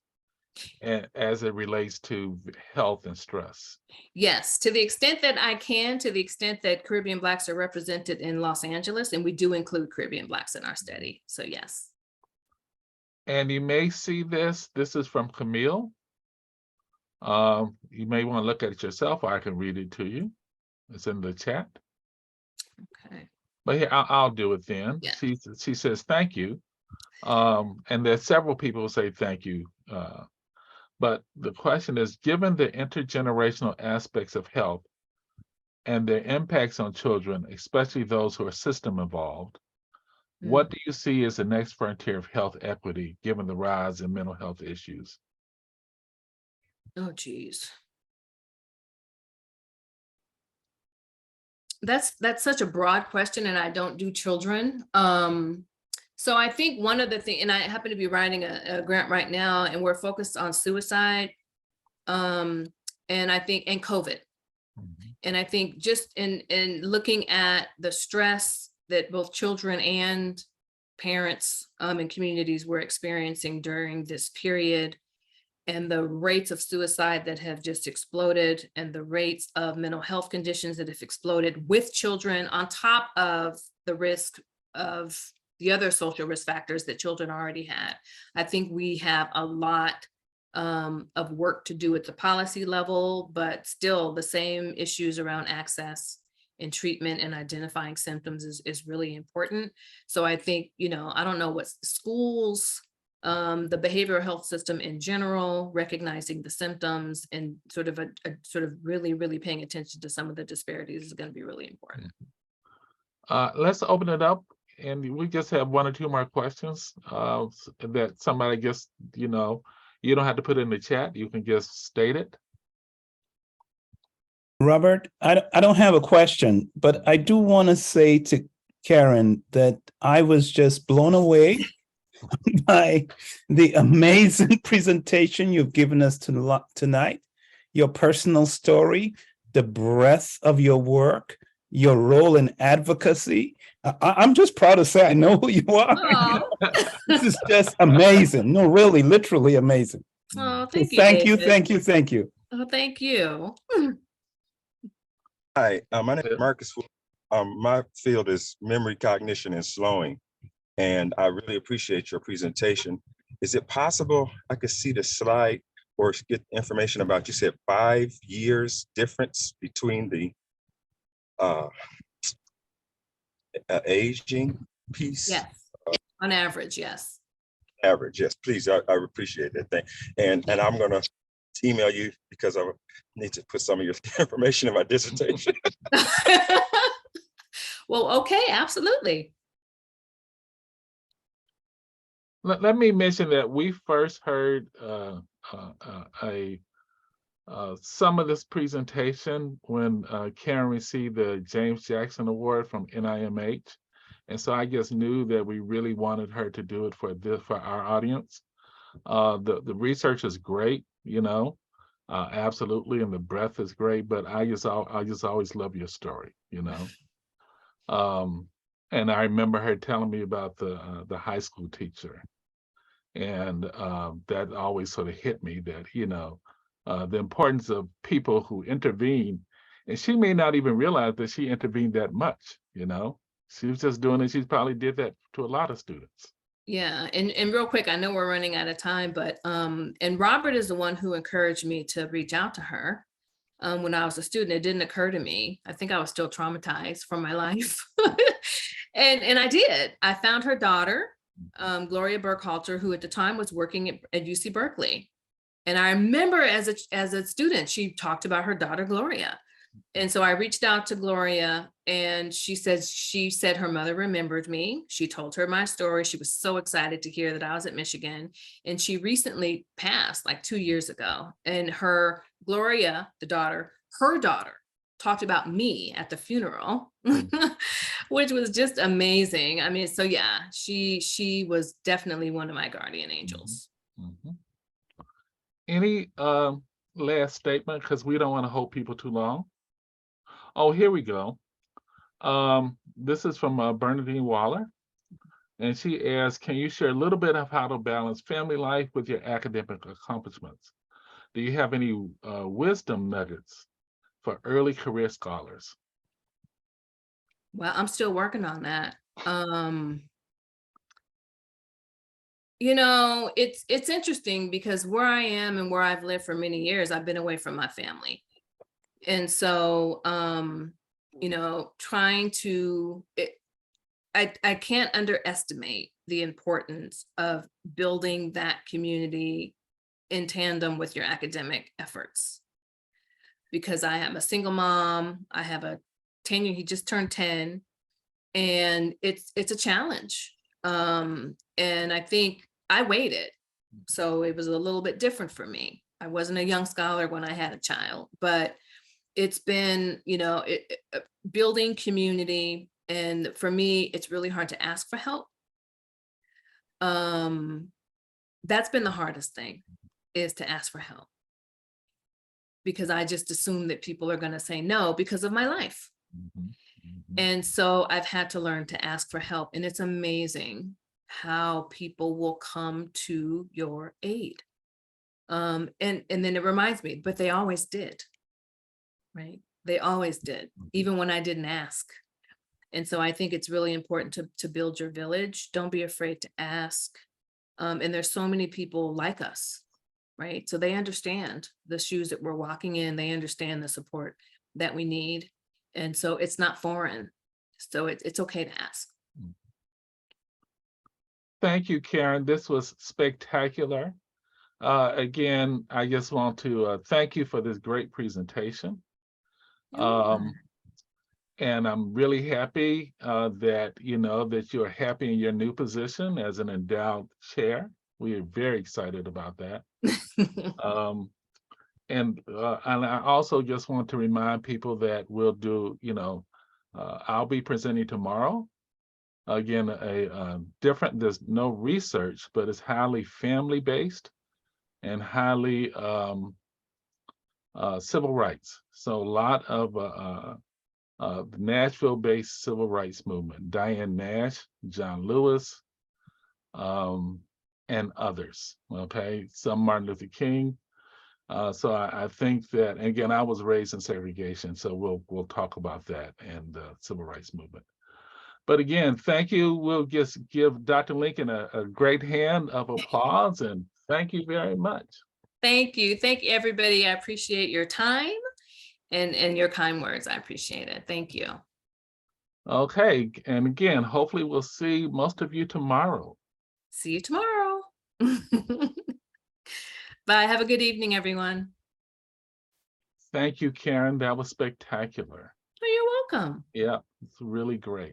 and as it relates to health and stress? Yes, to the extent that I can, to the extent that Caribbean Blacks are represented in Los Angeles, and we do include Caribbean Blacks in our study. So yes. And you may see this is from Camille. You may want to look at it yourself, or I can read it to you. It's in the chat. Okay. But here, I'll do it then. Yeah. She says, thank you. And there's several people who say thank you. But the question is, given the intergenerational aspects of health and their impacts on children, especially those who are system involved, what do you see as the next frontier of health equity, given the rise in mental health issues? Oh, geez. that's such a broad question, and I don't do children. So I think one of the things, and I happen to be writing a grant right now, and we're focused on suicide, and I think, and COVID. And I think just in looking at the stress that both children and parents and communities were experiencing during this period, and the rates of suicide that have just exploded, and the rates of mental health conditions that have exploded with children, on top of the risk of the other social risk factors that children already had. I think we have a lot of work to do at the policy level, but still the same issues around access and treatment and identifying symptoms is really important. So I think, I don't know what schools, the behavioral health system in general, recognizing the symptoms and sort of really, really paying attention to some of the disparities is going to be really important. Let's open it up, and we just have one or two more questions that somebody just, you don't have to put it in the chat. You can just state it. Robert, I don't have a question, but I do want to say to Karen that I was just blown away by the amazing presentation you've given us tonight, your personal story, the breadth of your work, your role in advocacy. I'm just proud to say I know who you are. This is just amazing. No, really, literally amazing. Oh, thank you. Thank you, David. thank you, thank you. Oh, thank you. Hi, my name is Marcus. My field is memory, cognition, and slowing, and I really appreciate your presentation. Is it possible I could see the slide or get information about, you said 5 years difference between the aging piece? Yes, on average, yes. Average, yes, please, I appreciate that thing. And I'm gonna email you because I need to put some of your information in my dissertation. Well, okay, absolutely. Let me mention that we first heard some of this presentation when Karen received the James Jackson Award from NIMH. And so I just knew that we really wanted her to do it for our audience. The research is great, absolutely, and the breadth is great. But I just always love your story, And I remember her telling me about the high school teacher, and that always sort of hit me that the importance of people who intervene, and she may not even realize that she intervened that much. She was just doing it. She probably did that to a lot of students. Yeah, and real quick, I know we're running out of time, but and Robert is the one who encouraged me to reach out to her. When I was a student, it didn't occur to me. I think I was still traumatized from my life. and I did. I found her daughter, Gloria Burkhalter, who at the time was working at UC Berkeley. And I remember as a student, she talked about her daughter, Gloria. And so I reached out to Gloria, and she said her mother remembered me. She told her my story. She was so excited to hear that I was at Michigan. And she recently passed like 2 years ago. And Gloria, her daughter talked about me at the funeral, which was just amazing. I mean, so yeah, she was definitely one of my guardian angels. Mm-hmm. Any last statement, because we don't want to hold people too long. Oh, here we go. This is from Bernadine Waller, and she asks, can you share a little bit of how to balance family life with your academic accomplishments? Do you have any wisdom nuggets for early career scholars? Well, I'm still working on that. It's interesting because where I am and where I've lived for many years, I've been away from my family. And so, I can't underestimate the importance of building that community in tandem with your academic efforts. Because I am a single mom, I have a 10-year, he just turned 10, and it's a challenge. And I think I waited. So it was a little bit different for me. I wasn't a young scholar when I had a child, but it's been, building community. And for me, it's really hard to ask for help. That's been the hardest thing, is to ask for help. Because I just assume that people are going to say no because of my life. And so I've had to learn to ask for help. And it's amazing how people will come to your aid. And then it reminds me, but they always did, right? They always did, even when I didn't ask. And so I think it's really important to build your village. Don't be afraid to ask. And there's so many people like us, right? So they understand the shoes that we're walking in. They understand the support that we need. And so it's not foreign. So it's okay to ask. Thank you, Karen. This was spectacular. Again, I just want to thank you for this great presentation. And I'm really happy that you're happy in your new position as an endowed chair. We are very excited about that. And I also just want to remind people that we'll do, I'll be presenting tomorrow. Again, there's no research, but it's highly family-based and highly civil rights. So a lot of Nashville-based civil rights movement, Diane Nash, John Lewis, and others, okay? Some Martin Luther King. So I think that, and again, I was raised in segregation, so we'll talk about that and the civil rights movement. But again, thank you. We'll just give Dr. Lincoln a great hand of applause, and thank you very much. Thank you. Thank you, everybody. I appreciate your time and your kind words. I appreciate it. Thank you. Okay, and again, hopefully we'll see most of you tomorrow. See you tomorrow. Bye. Have a good evening, everyone. Thank you, Karen. That was spectacular. Oh, you're welcome. Yeah, it's really great.